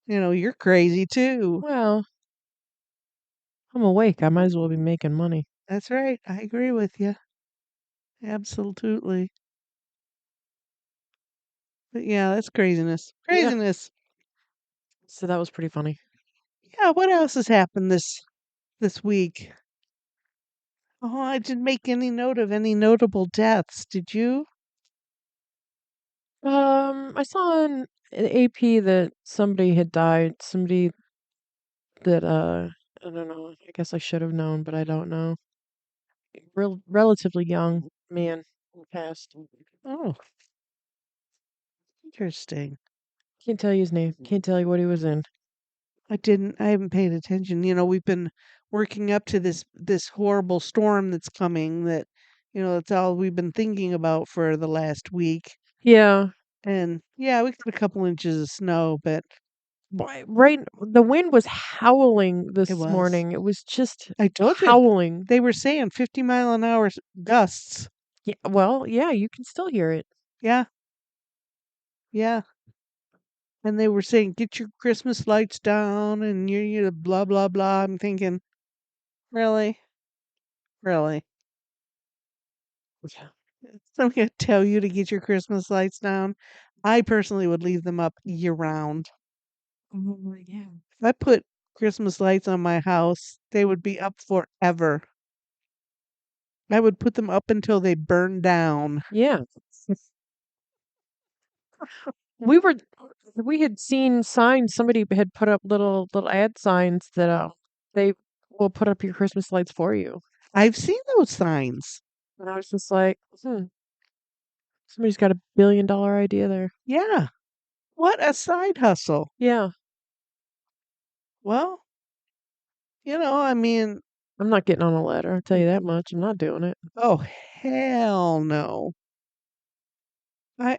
You're crazy too. Well, I'm awake. I might as well be making money. That's right. I agree with you. Absolutely. But yeah, that's craziness. Yeah. Craziness. So that was pretty funny. Yeah, what else has happened this week? Oh, I didn't make any note of any notable deaths. Did you? I saw on AP that somebody had died. Somebody that I don't know. I guess I should have known, but I don't know. Relatively young man passed. Oh, interesting. Can't tell you his name. Can't tell you what he was in. I haven't paid attention. We've been working up to this horrible storm that's coming that that's all we've been thinking about for the last week. Yeah. And yeah, we got a couple inches of snow, but Right. The wind was howling it this was. morning. It was just I told you howling. they were saying 50-mile-an-hour gusts. Yeah. Well, yeah, you can still hear it. Yeah, yeah. And they were saying, "Get your Christmas lights down," and you blah blah blah. I'm thinking, really, really. Yeah. So I'm gonna tell you to get your Christmas lights down. I personally would leave them up year round. Oh, yeah. If I put Christmas lights on my house, they would be up forever. I would put them up until they burn down. Yeah. We were we had seen signs. Somebody had put up little ad signs that they will put up your Christmas lights for you. I've seen those signs. And I was just like, somebody's got $1 billion idea there. Yeah. What a side hustle. Yeah, Well, I mean, I'm not getting on a ladder. I'll tell you that much. I'm not doing it. oh hell no. I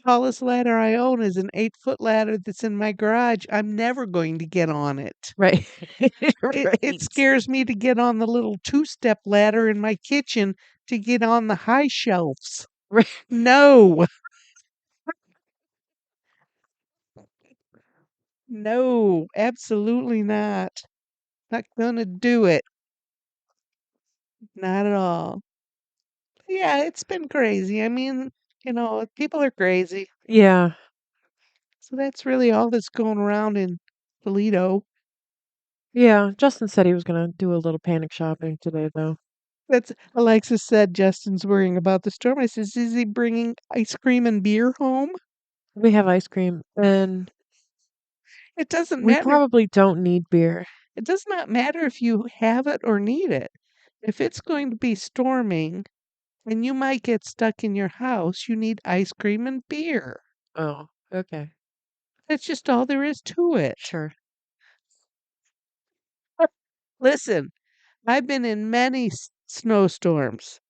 tallest ladder I own is an 8-foot ladder that's in my garage. I'm never going to get on it. Right. It Right. scares me to get on the little two-step ladder in my kitchen to get on the high shelves. Right. No. No, absolutely not. Not gonna do it. Not at all. Yeah, it's been crazy. I mean, people are crazy. Yeah. So that's really all that's going around in Toledo. Yeah. Justin said he was gonna do a little panic shopping today, though. That's Alexis said Justin's worrying about the storm. I says, is he bringing ice cream and beer home? We have ice cream, and It doesn't we matter. probably don't need beer. It does not matter if you have it or need it. If it's going to be storming and you might get stuck in your house, you need ice cream and beer. Oh, okay. That's just all there is to it. Sure. Listen, I've been in many snowstorms.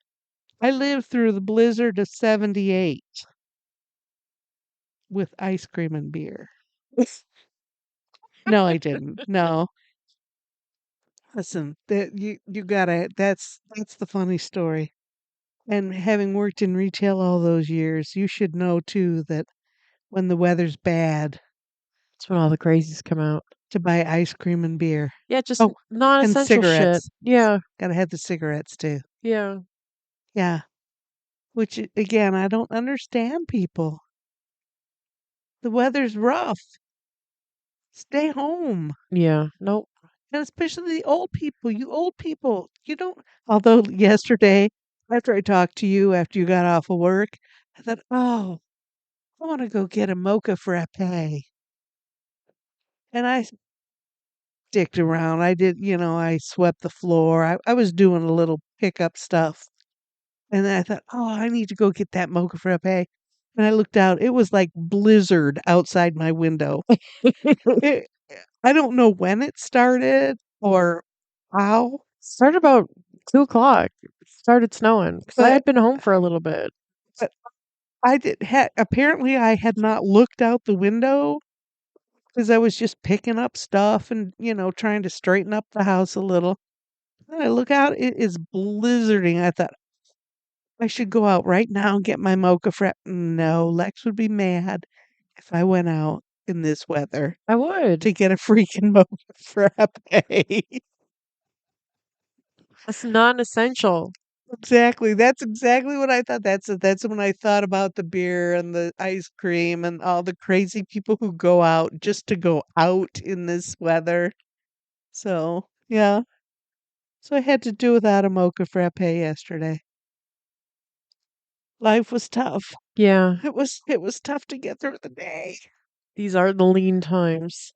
I lived through the blizzard of 78 with ice cream and beer. No, I didn't. No. Listen, that you gotta that's the funny story. And having worked in retail all those years, you should know too that when the weather's bad, That's when all the crazies come out. to buy ice cream and beer. Yeah, just Oh, and non-essential shit. cigarettes. Yeah. Gotta have the cigarettes too. Yeah. Yeah. Which again, I don't understand people. The weather's rough. Stay home. Yeah. Nope. And especially the old people. You old people, you don't. Although yesterday, after I talked to you after you got off of work, I thought, oh, I want to go get a mocha frappe. And I dicked around. I did, I swept the floor. I was doing a little pickup stuff. And then I thought, oh, I need to go get that mocha frappe. And I looked out. It was like blizzard outside my window. It, I don't know when it started or how, Started about 2 o'clock. It started snowing because I but had been home for a little bit. but apparently I had not looked out the window because I was just picking up stuff and, trying to straighten up the house a little. And I look out, it is blizzarding. I thought I should go out right now and get my mocha frap. No, Lex would be mad if I went out in this weather I would. to get a freaking mocha frappe. That's non-essential. Exactly. That's exactly what I thought. That's when I thought about the beer and the ice cream and all the crazy people who go out just to go out in this weather. So, yeah. So I had to do without a mocha frappe yesterday. Life was tough. Yeah. It was tough to get through the day. These are the lean times.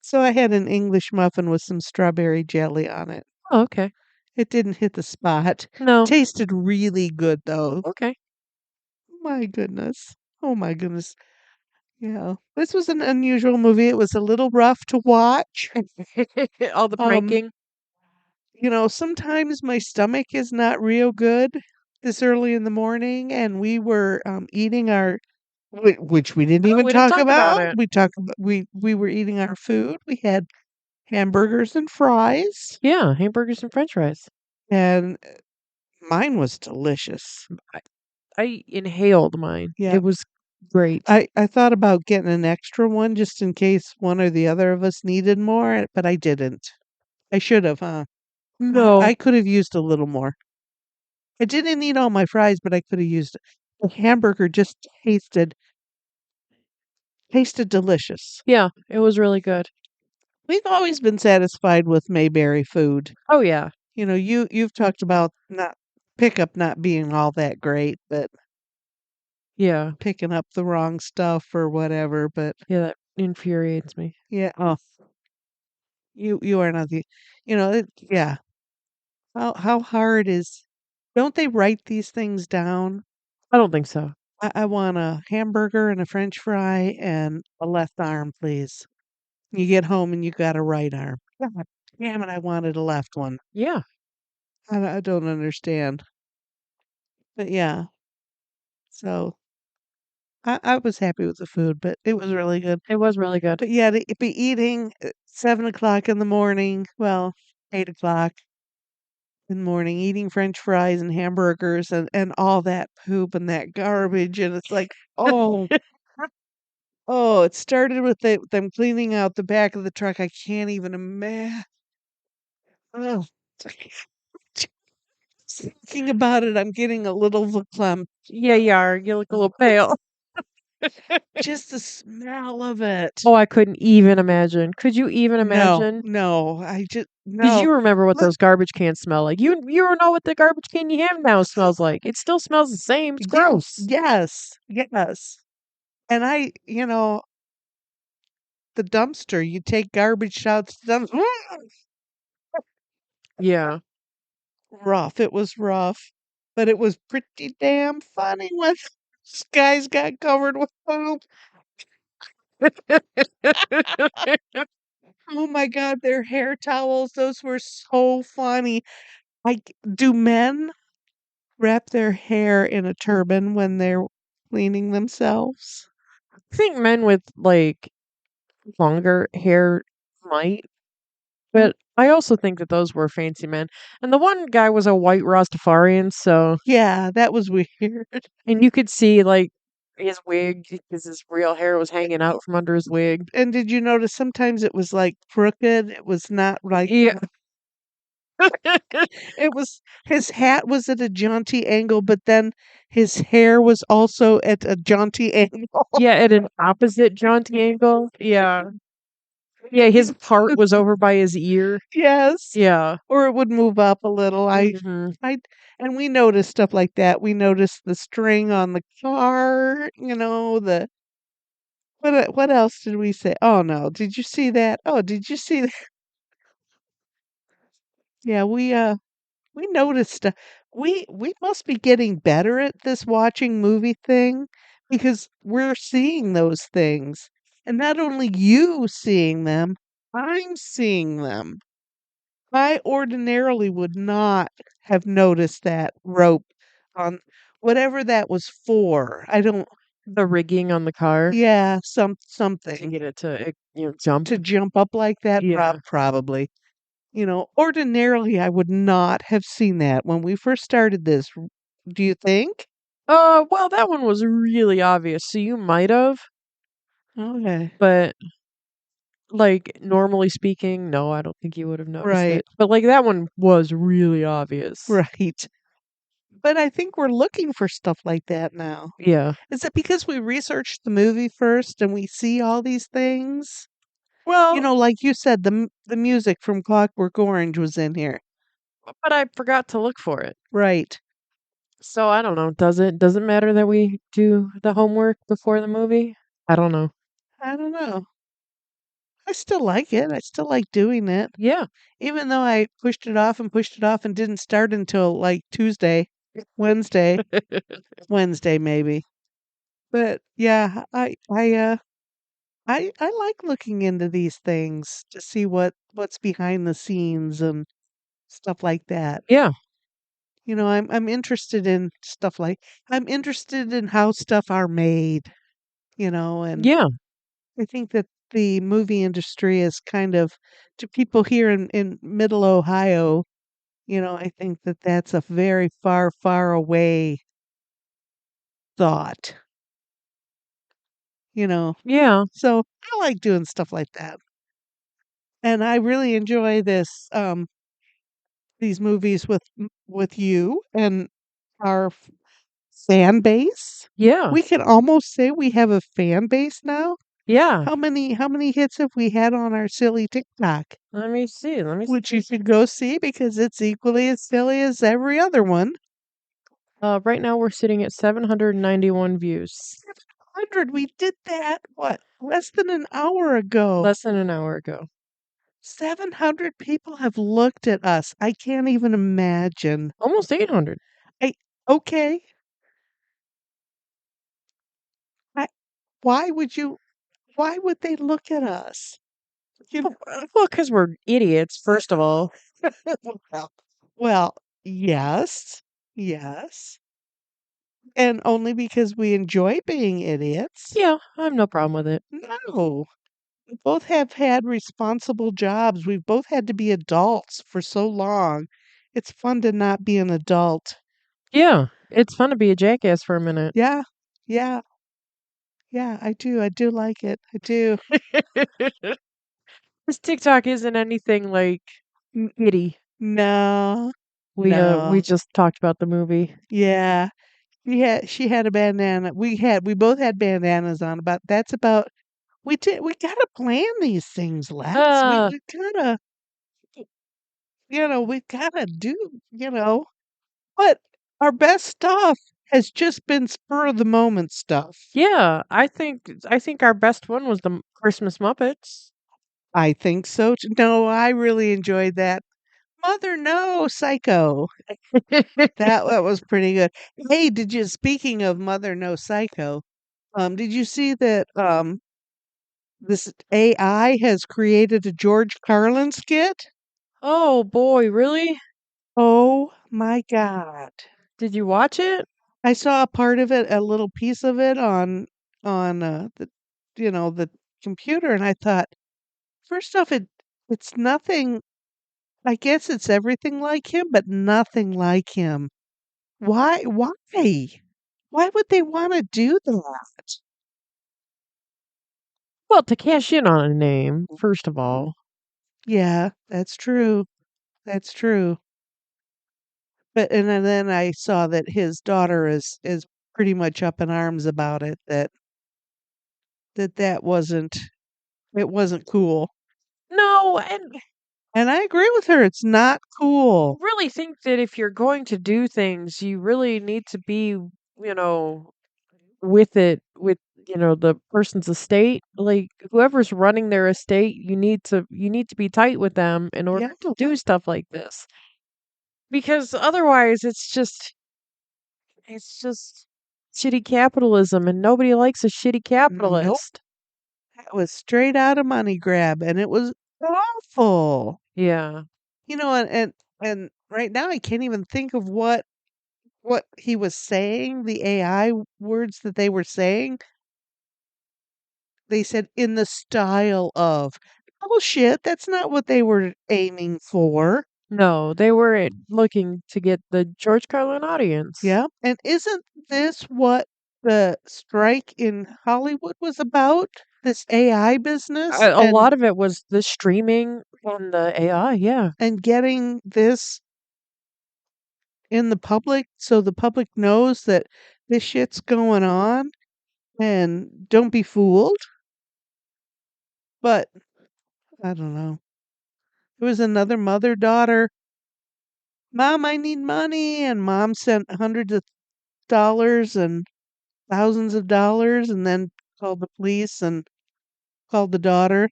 So I had an English muffin with some strawberry jelly on it. Oh, okay. It didn't hit the spot. No. Tasted really good though. Okay. My goodness. Oh my goodness. Yeah. This was an unusual movie. It was a little rough to watch. All the Um, pranking. sometimes my stomach is not real good this early in the morning, and we were eating our which we didn't Oh, even we didn't talk talk about about. it. We were eating our food. We had hamburgers and fries, Yeah, hamburgers and french fries. and mine was delicious. I, I inhaled mine. Yeah. It was great. I thought about getting an extra one just in case one or the other of us needed more, but I didn't. I should have, huh? No. I could have used a little more. I didn't eat all my fries, but I could have used it. The hamburger just tasted delicious. Yeah, it was really good. We've always been satisfied with Mayberry food. Oh, yeah. You've talked about not pickup not being all that great, but Yeah. picking up the wrong stuff or whatever. But Yeah, that infuriates me. yeah, oh, you are not the, yeah. How hard is? Don't they write these things down? I don't think so. I want a hamburger and a French fry and a left arm, please. You get home and you got a right arm. God damn it! I wanted a left one. Yeah, I don't understand. But yeah, so I was happy with the food, but it was really good. it was really good. But yeah, to be eating at 7 o'clock in the morning, well, 8 o'clock in the morning, eating French fries and hamburgers and all that poop and that garbage, and it's like, oh, oh, it started with them cleaning out the back of the truck. I can't even imagine. Oh, thinking about it, I'm getting a little verklempt. Yeah, you are. You look a little pale. Just the smell of it. Oh, I couldn't even imagine. Could you even No, imagine? no, I just Did no. you remember what Look, those garbage cans smell like? You don't know what the garbage can you have now smells like. It still smells the same. It's yeah, gross. yes, yes. And the dumpster, you take garbage out to the dumpster. Yeah. Rough. It was rough, but it was pretty damn funny when these guys got covered with poop. Oh my God, their hair towels, those were so funny. Do men wrap their hair in a turban when they're cleaning themselves? I think men with like longer hair might, Mm, but I also think that those were fancy men. And the one guy was a white Rastafarian, so yeah, that was weird. and you could see like his wig because his real hair was hanging out from under his wig. And did you notice sometimes it was like crooked? It was not like Yeah. it was his hat was at a jaunty angle, but then his hair was also at a jaunty angle. Yeah, at an opposite jaunty angle. Yeah. Yeah, his part was over by his ear. Yes. Yeah. Or it would move up a little. Mhm. I and we noticed stuff like that. We noticed the string on the car, the what else did we say? Oh no, did you see that? Oh, did you see that? Yeah, we noticed we must be getting better at this watching movie thing because we're seeing those things. And not only you seeing them, I'm seeing them. I ordinarily would not have noticed that rope on whatever that was for. I don't The rigging on the car yeah, to something get it to, jump. to jump up like that Yeah. probably. Ordinarily I would not have seen that when we first started this. Do you think? Well, that one was really obvious, so you might have, Okay. but like normally speaking, no, I don't think you would have noticed Right. it. But like that one was really obvious. Right. But I think we're looking for stuff like that now. Yeah. Is it because we researched the movie first and we see all these things? Well, Like you said, the music from Clockwork Orange was in here. but I forgot to look for it. Right. So I don't know. Does it matter that we do the homework before the movie? I don't know. I don't know. I still like it. I still like doing it. Yeah. Even though I pushed it off and didn't start until like Tuesday, Wednesday, Wednesday maybe. But yeah, I like looking into these things to see what's behind the scenes and stuff like that. Yeah. I'm interested in stuff like I'm interested in how stuff are made, and Yeah. I think that the movie industry is kind of to people here in middle Ohio, I think that that's a very far, far away thought, you know. Yeah. So I like doing stuff like that. And I really enjoy these movies with you and our fan base. Yeah. We can almost say we have a fan base now. Yeah. How many hits have we had on our silly TikTok? Let me see. Let me Which see. you should go see because it's equally as silly as every other one. Right now we're sitting at 791 views. 700. We did that, what, less than an hour ago. Less than an hour ago. 700 people have looked at us. I can't even imagine. Almost 800. I okay. I, why would you why would they look at us? You Well, because we're idiots, first of all. well, well, yes. Yes. And only because we enjoy being idiots. Yeah, I have no problem with it. No. We both have had responsible jobs. We've both had to be adults for so long. It's fun to not be an adult. Yeah, it's fun to be a jackass for a minute. Yeah. Yeah. Yeah, I do. I do like it. I do. This TikTok isn't anything like itty. No. We No. just talked about the movie. Yeah. She had a bandana. We both had bandanas on about we gotta plan these things, Lex. Uh, We gotta we gotta do, but our best stuff has just been spur of the moment stuff. yeah, I think our best one was the Christmas Muppets. I think so. No, I really enjoyed that. Mother No, Psycho. That was pretty good. Hey, speaking of Mother No Psycho, did you see that this AI has created a George Carlin skit? Oh boy, really? Oh my God. Did you watch it? I saw a part of it, a little piece of it on the computer, and I thought, first off, it's nothing. I guess it's everything like him, but nothing like him. Why? Why? Why would they want to do that? Well, to cash in on a name, first of all. Yeah, that's true. That's true. But and then I saw that his daughter is pretty much up in arms about it, that wasn't cool. No, and And I agree with her. It's not cool. really think that if you're going to do things, you really need to be, with it, with, the person's estate. Like whoever's running their estate, you need to be tight with them in order Yeah. to do stuff like this. Because otherwise it's just shitty capitalism and nobody likes a shitty Nope. capitalist. That was straight out of money grab and it was awful. Yeah. And right now I can't even think of what he was saying, the AI words that they were saying. They said in the style of bullshit. That's not what they were aiming for. No, they were looking to get the George Carlin audience. Yeah. And isn't this what the strike in Hollywood was about? This AI business A lot of it was the streaming and the AI, yeah. and getting this in the public so the public knows that this shit's going on and don't be fooled. But I don't know. There was another mother daughter. Mom, I need money. And mom sent hundreds of dollars and thousands of dollars and then called the police and called the daughter.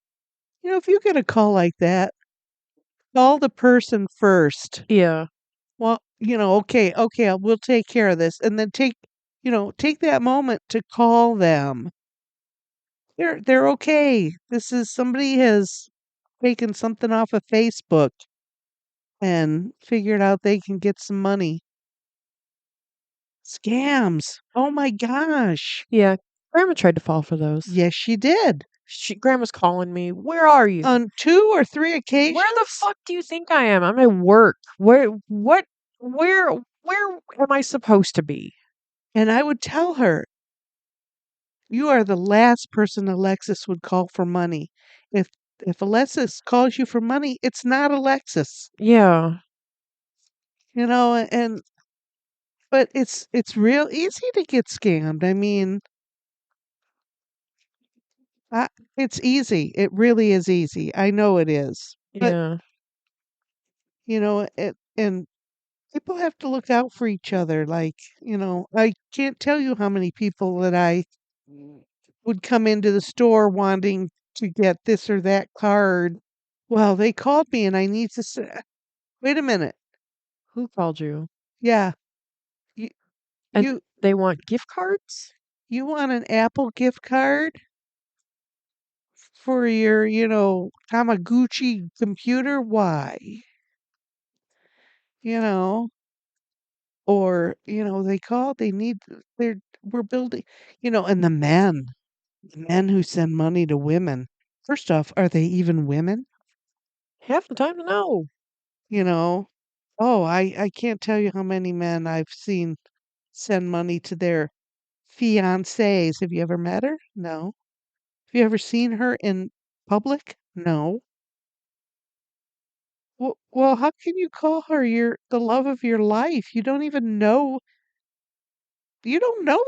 If you get a call like that, call the person first. Yeah. Well, okay, okay, we'll take care of this. And then take that moment to call them. They're okay. This is somebody has taken something off of Facebook and figured out they can get some money. Scams. Oh my gosh. Yeah. Grandma tried to fall for those. Yes, she did. Grandma's calling me. Where are you? On 2 or 3 Where the occasions. fuck do you think I am? I'm at work. Where am I supposed to be? And I would tell her, "You are the last person Alexis would call for money. If Alexis calls you for money, it's not Alexis." Yeah. And but it's real easy to get scammed. I mean, I, it's easy. It really is easy. I know it is. But Yeah. it and People have to look out for each other. Like, I can't tell you how many people that I would come into the store wanting to get this or that card. Well, they called me and I need to say, wait a minute. Who called you? Yeah, you, And you, they want gift cards? you want an Apple gift card for your, Tamaguchi computer? Why? You know, or, they called, we're building, and the men who send money to women. First off, are they even women? Half the time, no. You know, oh, I can't tell you how many men I've seen send money to their fiancés. Have you ever met her? No. Have you ever seen her in public? No. Well, how can you call her the love of your life? You don't know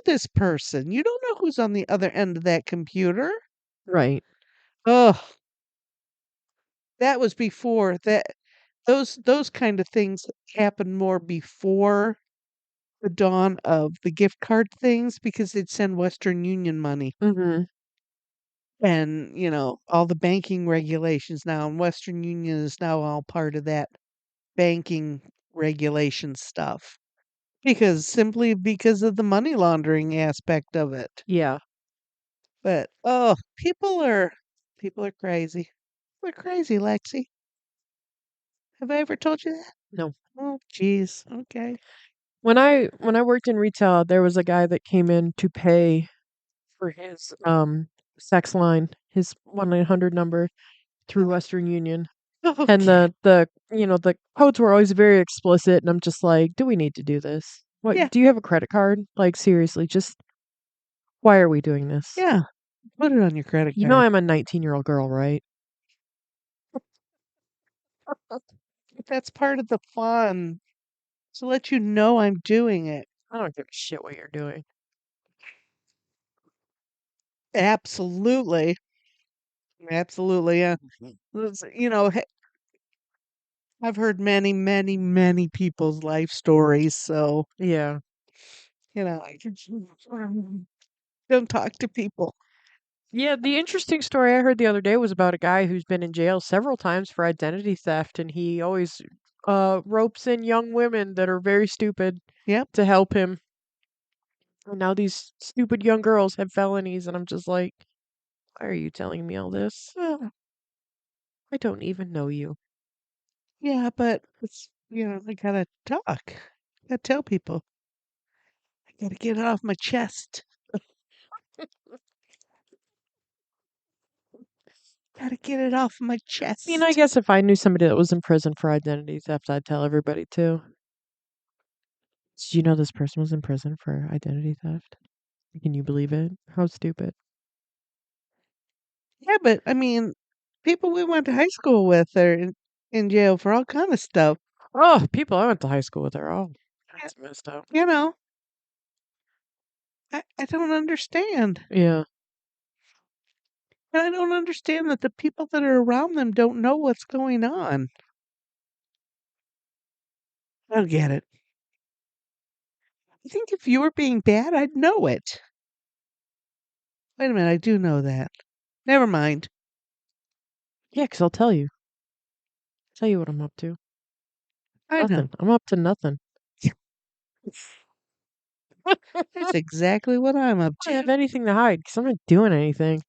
this person. You don't know who's on the other end of that computer. Right. Ugh, that was before that. Those kind of things happened more before the dawn of the gift card things because they'd send Western Union money. Mhm. And, all the banking regulations now, and Western Union is now all part of that banking regulation stuff. Simply because of the money laundering aspect of it. Yeah. But oh, people are crazy. They're crazy, Lexi. Have I ever told you that? No. Oh, jeez. Okay. When I worked in retail, there was a guy that came in to pay for his sex line, his 1-800 number through Western Union. And Okay. the codes were always very explicit and I'm just like, do we need to do this? Yeah. What, do you have a credit card? Like seriously, just why are we doing this? Yeah. Put it on your credit You know card. I'm a 19-year-old girl, right? That's part of the fun. To let you know I'm doing it. I don't give a shit what you're doing. Absolutely. Absolutely. Yeah. I've heard many, many, many people's life stories, so Yeah. I don't talk to people. Yeah, the interesting story I heard the other day was about a guy who's been in jail several times for identity theft, and he always ropes in young women that are very stupid Yep. to help him. And now these stupid young girls have felonies, and I'm just like, why are you telling me all this? I don't even know you. Yeah, but I gotta talk. I gotta tell people. I gotta get it off my chest. Gotta get it off my I chest. guess if I knew somebody that was in prison for identity theft, I'd tell everybody too. Did you know this person was in prison for identity theft? Can you believe it? How stupid. Yeah, but I mean, people we went to high school with are in jail for all kind of stuff. Oh, people I went to high school with are all Yeah, kinds of messed up. You know, I don't understand. Yeah. And I don't understand that the people that are around them don't know what's going on. I don't get it. I think if you were being bad, I'd know it. Wait a minute, I do know that. Never mind. Yeah, because I'll tell you. Tell you what I'm up to. I know. Nothing. I'm up to nothing. I That's exactly what I'm up don't have to. anything to hide because I'm not doing anything.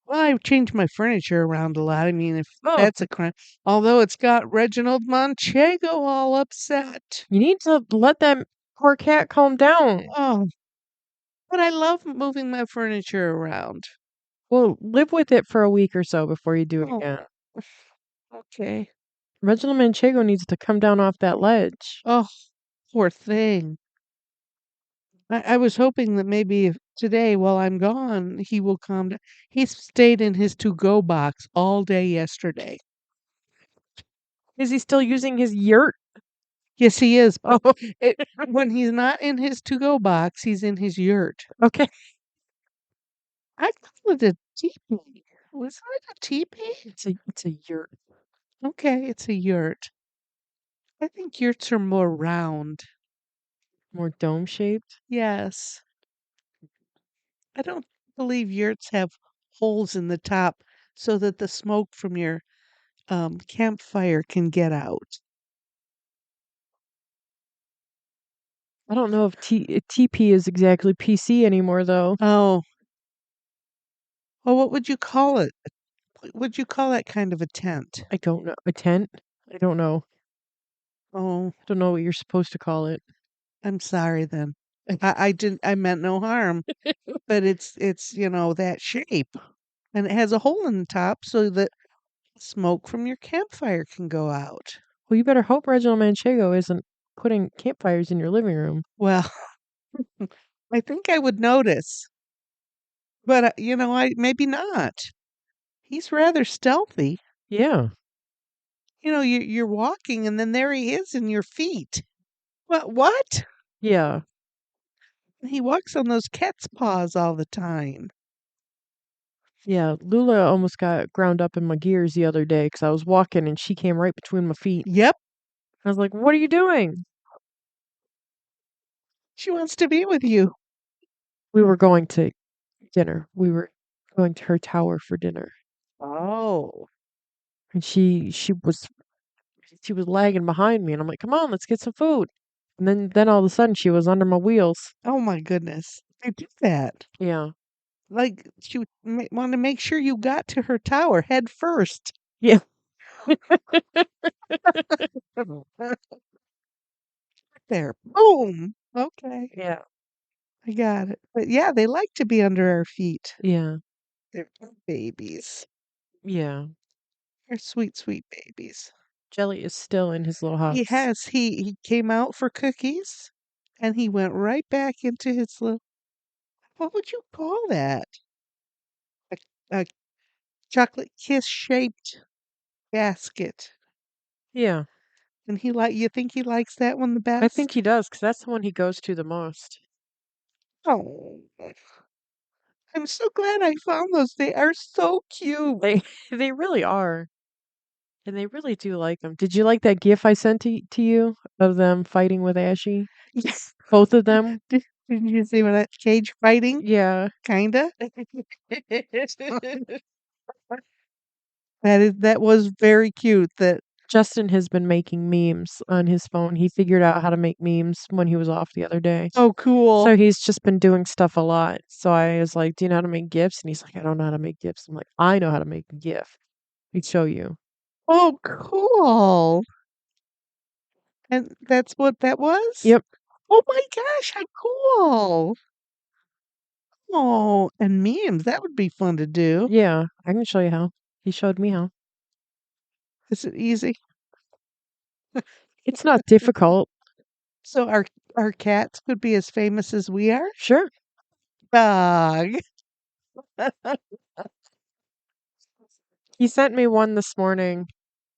Well, I've changed my furniture around a lot. I mean, if Oh, that's a crime. Although it's got Reginald Manchego all upset. you need to let that poor cat calm down. Oh, but I love moving my furniture around. Well, live with it for a week or so before you do it Oh, again. okay. Reginald Manchego needs to come down off that ledge. Oh, poor thing. I was hoping that maybe if today, while I'm gone, he will calm down. He stayed in his to-go box all day yesterday. Is he still using his yurt? Yes, he is. But Oh, when he's not in his to-go box, he's in his yurt. okay. I call it a teepee. Was it a teepee? It's a yurt. Okay, it's a yurt. I think yurts are more round. More dome shaped. Yes. I don't believe yurts have holes in the top so that the smoke from your campfire can get out. I don't know if TP is exactly PC anymore though. Oh, well, what would you call it? What would you call that kind of a tent? I don't know. A tent? I don't know. Oh, I don't know what you're supposed to call it. I'm sorry then. I didn't. I meant no harm, but it's that shape, and it has a hole in the top so that smoke from your campfire can go out. Well, you better hope Reginald Manchego isn't putting campfires in your living room. Well, I think I would notice, but I maybe not. He's rather stealthy. Yeah. You're walking, and then there he is in your feet. What? Yeah. He walks on those cat's paws all the time. Yeah. Lula almost got ground up in my gears the other day because I was walking and she came right between my feet. Yep, I was like, what are you doing? she wants to be with you. We were going to dinner. We were going to her tower for dinner. Oh, And she was lagging behind me and I'm like, come on, let's get some food. And then all of a sudden she was under my wheels. oh my goodness. They do that. Yeah. Like she want to make sure you got to her tower head first. Yeah. There, boom. Okay, Yeah. I got it. But yeah, they like to be under our feet. Yeah. They're babies. Yeah. They're sweet, sweet babies. Jelly is still in his little house. He came out for cookies, and he went right back into his little. What would you call that? A, a chocolate kiss shaped basket. Yeah. And you think he likes that one the I best? think he does because that's the one he goes to the most. Oh, I'm so glad I found those. They are so cute. They they really are. And they really do like him. Did you like that gif I sent to you of them fighting with Ashy? Yes. Both of them? Did you see what that cage fighting? Yeah. Kinda. That was very cute. That Justin has been making memes on his phone. He figured out how to make memes when he was off the other day. oh cool. So he's just been doing stuff a lot. So I was like, "Do you know how to make GIFs?" And he's like, "I don't know how to make GIFs." I'm like, "I know how to make a GIF. I'd show you." Oh cool. And that's what that was? Yep. Oh my gosh, how cool. Oh, and memes, that would be fun to do. Yeah, I can show you how. He showed me how. Is it easy? It's not difficult. So our cats could be as famous as we are? Sure. Dog. He sent me one this morning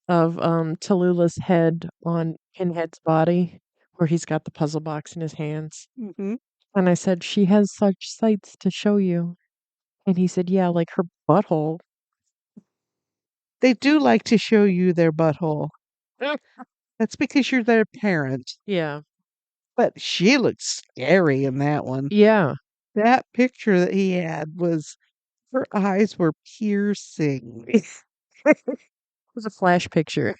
of Tallulah's head on Pinhead's body, where he's got the puzzle box in his hands. Mhm. And I said, "She has such sights to show you." And he said, "Yeah, like her butthole." They do like to show you their butthole. That's because you're their parent. Yeah. But she looks scary in that one. Yeah. That picture that he had was her eyes were piercing. It was a flash picture.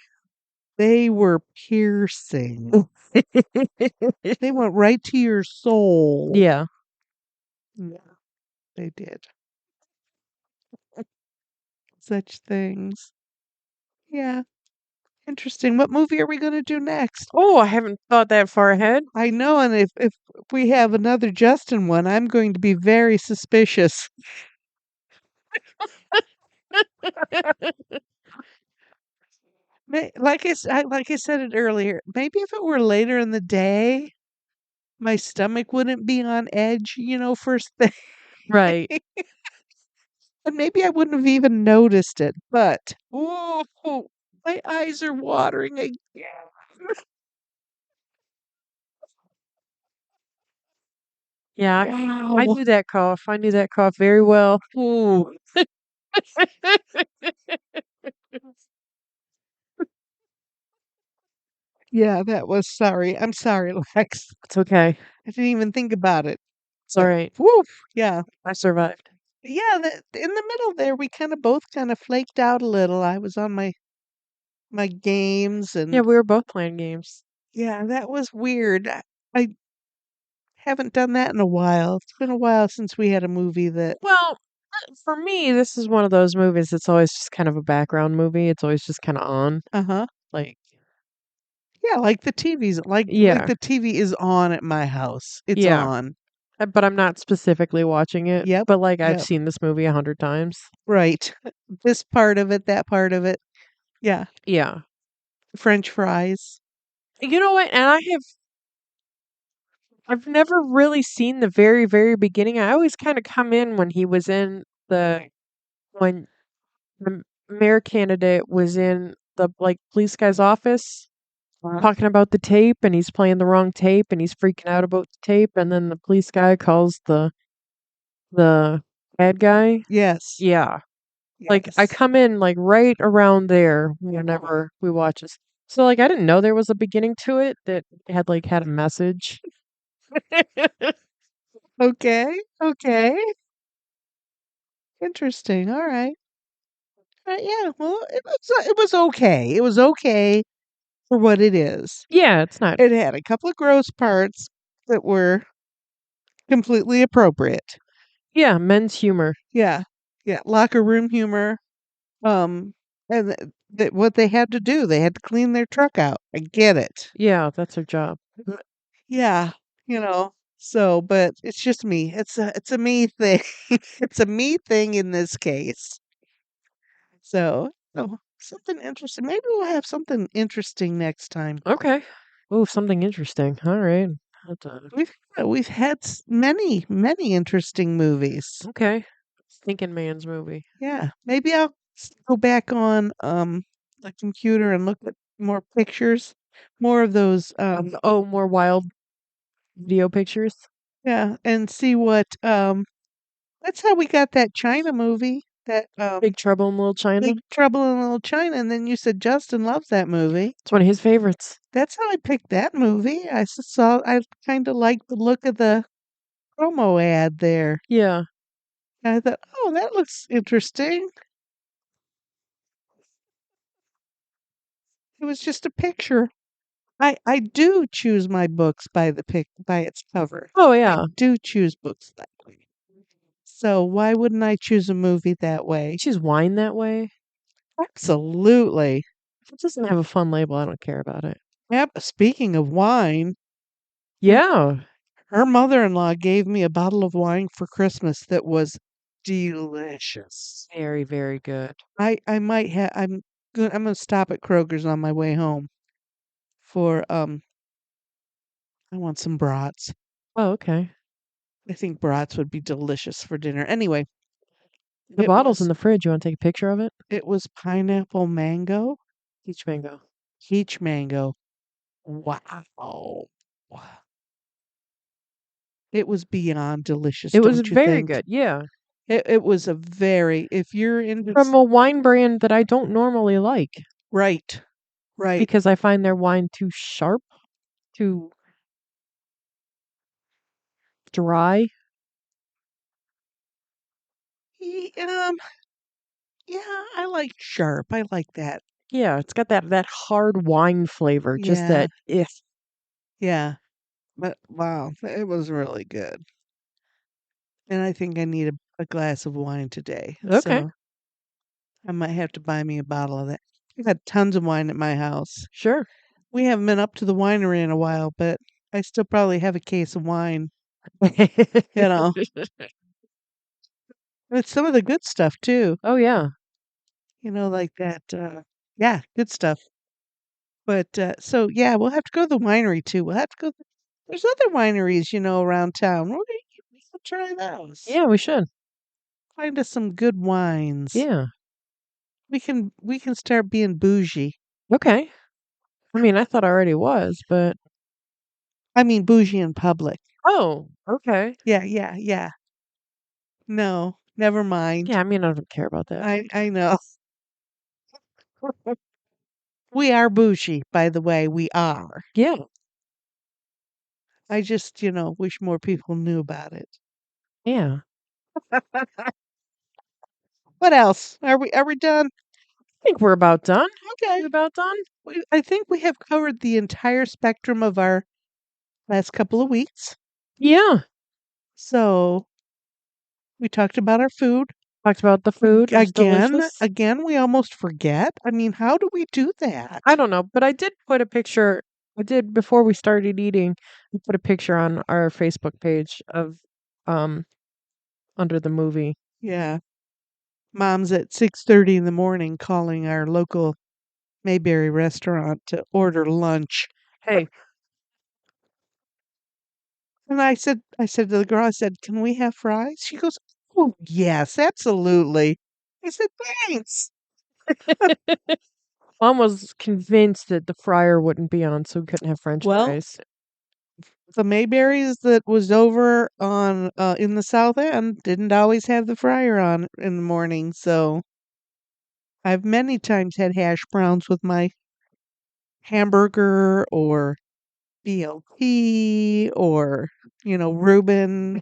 They were piercing. They went right to your soul. Yeah. Yeah, they did. Such things. Yeah, interesting. What movie are we going to do next? Oh, I haven't thought that far ahead. I know, and if we have another Justin one, I'm going to be very suspicious. Like I said it earlier, maybe if it were later in the day, my stomach wouldn't be on edge, first thing. Right. And maybe I wouldn't have even noticed it. But oh, my eyes are watering again. Yeah, I Wow. knew that cough. I knew that cough very well. Ooh. Yeah, that was sorry. I'm sorry, Lex. It's okay. I didn't even think about it. It's all But right. woof, yeah. I survived. Yeah, in the middle there, we kind of both kind of flaked out a little. I was on my games, Yeah, and we were both playing games. yeah, that was weird. I haven't done that in a while. It's been a while since we had a movie that, Well, for me, this is one of those movies that's always just kind of a background movie. It's always just kind of on. uh-huh. Like, Yeah, like the TV's like yeah, the TV is on at my house. It's yeah. on. But I'm not specifically watching it. Yep. But like, I've Yep. seen this movie 100 times. Right. This part of it, that part of it. Yeah. Yeah. French fries. You know what? And I've never really seen the very, very beginning. I always kind of come in when he was in when the mayor candidate was in the like police guy's office talking about the tape and he's playing the wrong tape and he's freaking out about the tape and then the police guy calls the bad guy. Yes. Yeah. Like I Yes. come in like right around there whenever we watch this. So like I didn't know there was a beginning to it that had a message. Okay. Okay. Interesting. All right. Yeah. Well, it was okay. It was okay for what it is. Yeah, it's not. It had a couple of gross parts that were completely appropriate. Yeah, men's humor. Yeah. Yeah. Locker room humor. And what they had to do, they had to clean their truck out. I get it. Yeah, that's her job. Yeah, So, but it's just me. It's a me thing. It's a me thing in this case. So something interesting. Maybe we'll have something interesting next time. Okay. Oh, something interesting. All right. That's, We've had many interesting movies. okay. Thinking man's movie. Yeah, maybe I'll go back on the computer and look at more pictures, more of those Oh, more wild video pictures. yeah, and see what that's how we got that China movie, that Big Trouble in Little China. Big Trouble in Little China, and then you said Justin loves that movie. It's one of his favorites. That's how I picked that movie. I kind of liked the look of the promo ad there. Yeah. And I thought, oh, that looks interesting. It was just a picture. I do choose my books by its cover. Oh I yeah. do choose books that way. So why wouldn't I choose a movie that way? Choose wine that way. Absolutely. If it doesn't have a fun label, I don't care about it. Yep. Speaking of wine, Yeah. her mother-in-law gave me a bottle of wine for Christmas that was delicious. Very, very good. I might have I'm gonna stop at Kroger's on my way home for I want some brats. Oh, okay. I think brats would be delicious for dinner. Anyway, The it bottle's in was the fridge. You want to take a picture of it? it was pineapple mango, Peach mango. peach mango. Wow. It was beyond delicious, It was don't you very think? good. Yeah. It was a very if you're into From a wine brand that I don't normally like right. Right. because I find their wine too sharp, too dry. Um yeah, I like sharp. I like that. Yeah, it's got that hard wine flavor, just Yeah. that if. Yeah. But wow, it was really good. And I think I need a glass of wine today. Okay, So I might have to buy me a bottle of that. I got tons of wine at my house. sure. We haven't been up to the winery in a while, but I still probably have a case of wine, you know. It's some of the good stuff too, Oh yeah. like that yeah, good stuff. But so yeah, we'll have to go to the winery too. We'll have to go there's other wineries, around town. We'll try those. Yeah, we should. Find us some good wines. Yeah. We can start being bougie. Okay. I mean, I thought I already was, but I mean bougie in public. oh, okay. Yeah, yeah, yeah. No, never mind. Yeah, I mean, I don't care about that. I know. We are bougie, by the way, we are. Yeah. I just, wish more people knew about it. Yeah. What else? Are we done? I think we're about done. Okay. We about done? I think we have covered the entire spectrum of our last couple of weeks. Yeah. So we talked about our food. Talked about the food. It was Again, delicious. again, we almost forget. I mean, how do we do that? I don't know, but I did put a picture. I did before we started eating. We put a picture on our Facebook page of um under the movie. Yeah. Mom's at 6:30 in the morning calling our local Mayberry restaurant to order lunch. Hey, And I said to the girl, I said, "Can we have fries?" She goes, "Oh, yes, absolutely." I said, "Thanks." Mom was convinced that the fryer wouldn't be on, so we couldn't have French Well, fries. the Mayberries that was over on in the South End didn't always have the fryer on in the morning, so I've many times had hash browns with my hamburger or BLT or, Reuben.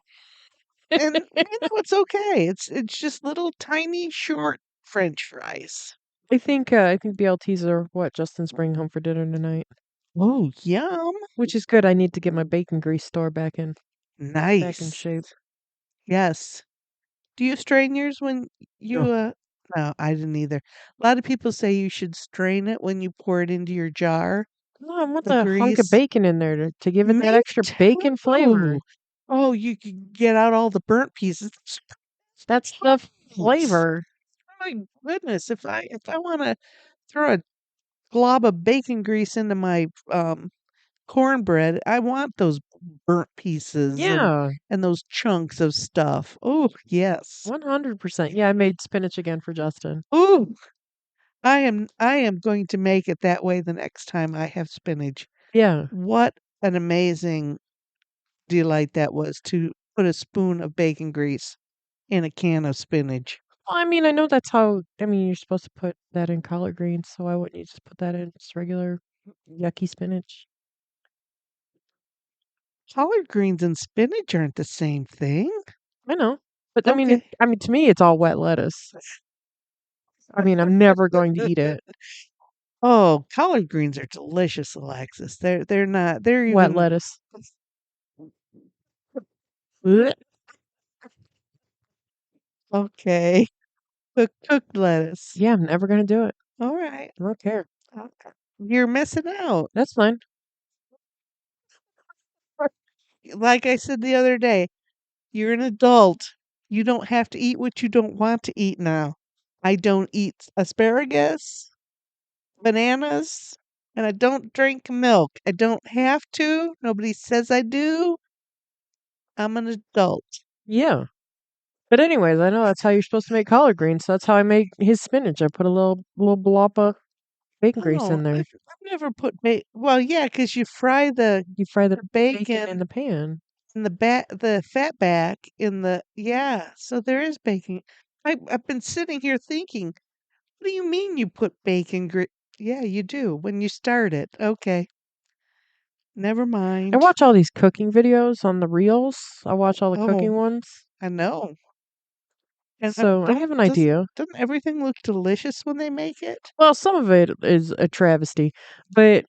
And it's okay. It's just little tiny short French fries. I think BLTs are what Justin's bringing home for dinner tonight, Oh, yum. which is good. I need to get my bacon grease store back in Nice. shape. Yes. Do you strain yours when No, no, I didn't either. A lot of people say you should strain it when you pour it into your jar, no, I want the the hunk of grease. bacon in there to give it that Me extra bacon flavor. too. Oh, you can get out all the burnt pieces. That's the Thanks. flavor. My goodness, if I want to throw a glob of bacon grease into my cornbread, I want those burnt pieces Yeah, and those chunks of stuff. Oh, yes. 100%. Yeah, I made spinach again for Justin. Oh, I am going to make it that way the next time I have spinach. Yeah. What an amazing delight that was to put a spoon of bacon grease in a can of spinach. Well, I mean, I know that's how. I mean, you're supposed to put that in collard greens, so why wouldn't you just put that in just regular yucky spinach? Collard greens and spinach aren't the same thing. I know, but I mean, Okay. I mean, to me, it's all wet lettuce. I mean, I'm never going to eat it. Oh, collard greens are delicious, Alexis. They're not. They're Wet even lettuce. Blech. okay. Cooked lettuce. Yeah, I'm never gonna do it. All right. I don't care. Okay. You're missing out. That's fine. Like I said the other day, you're an adult. You don't have to eat what you don't want to eat now. I don't eat asparagus, bananas, and I don't drink milk. I don't have to. Nobody says I do. I'm an adult. Yeah. But anyways, I know that's how you're supposed to make collard greens. So that's how I make his spinach. I put a little blob of bacon grease Oh, in there. I've never put well, yeah, 'cause you fry the You fry the the bacon in bacon the pan. and the fat back in the yeah, so there is baking. I've been sitting here thinking, "What do you mean you put bacon Yeah, you do when you start it. Okay, never I mind. watch all these cooking videos on the reels. I watch all the Oh, cooking ones. I know. And So I don't have an does idea. doesn't everything look delicious when they make it? Well, some of it is a travesty, but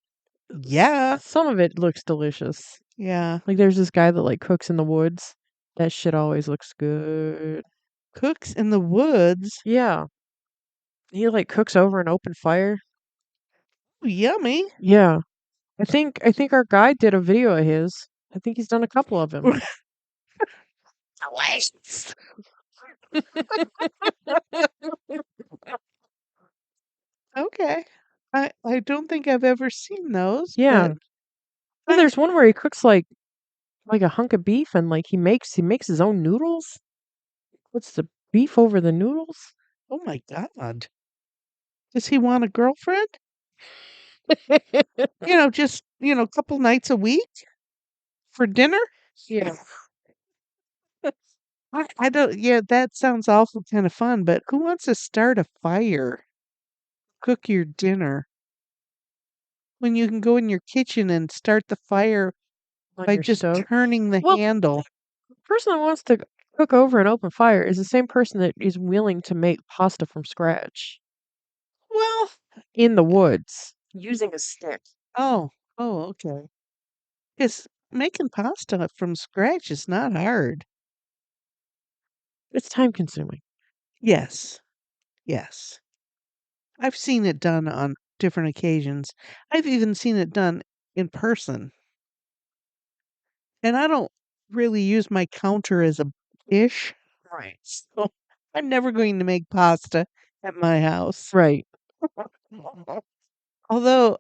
Yeah. some of it looks delicious. Yeah. Like there's this guy that like cooks in the woods. That shit always looks good. Cooks in the woods. Yeah. He like cooks over an open fire. Ooh, yummy. Yeah. I think our guy did a video of his. I think he's done a couple of them. Delicious. Okay. I don't think I've ever seen those, but Yeah. And I there's one where he cooks like a hunk of beef and like he makes his own noodles. Puts the beef over the noodles. oh my god. Does he want a girlfriend? Just, a couple nights a week for dinner? Yeah. I don't yeah, that sounds awful kind of fun, but who wants to start a fire? Cook your dinner. when you can go in your kitchen and start the fire On by your just stove. turning the Well, handle. the person that wants to cook over an open fire is the same person that is willing to make pasta from scratch Well, in the woods using a stick. oh, oh, okay. Because making pasta from scratch is not hard. It's time consuming. Yes, yes. I've seen it done on different occasions. I've even seen it done in person. And I don't really use my counter as a dish. Right. So I'm never going to make pasta at my house. Right. Although,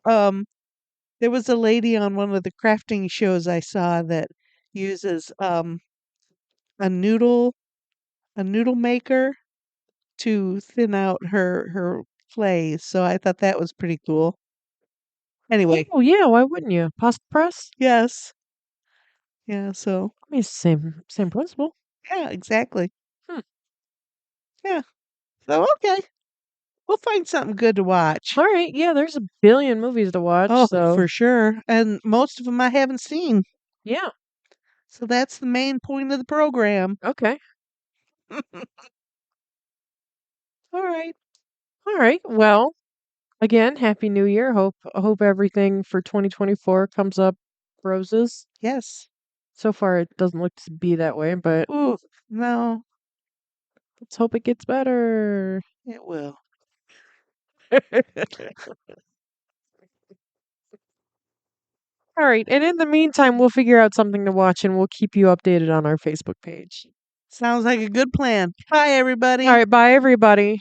there was a lady on one of the crafting shows I saw that uses a noodle a noodle maker to thin out her clay. So I thought that was pretty cool. Anyway, Oh yeah, why wouldn't you? Pasta press? yes. Yeah, so I mean, same principle. yeah, exactly. Hmm. Yeah. So okay. We'll find something good to watch. All right, yeah, there's a billion movies to watch, Oh, so for sure. And most of them I haven't seen. yeah, So that's the main point of the program. okay. All right. All right. Well, again, happy new year. Hope everything for 2024 comes up roses. Yes. So far it doesn't look to be that way, but Ooh, no, let's hope it gets better. it will. All right. And in the meantime, we'll figure out something to watch and we'll keep you updated on our Facebook page. Sounds like a good plan. Bye, All everybody. right, bye everybody.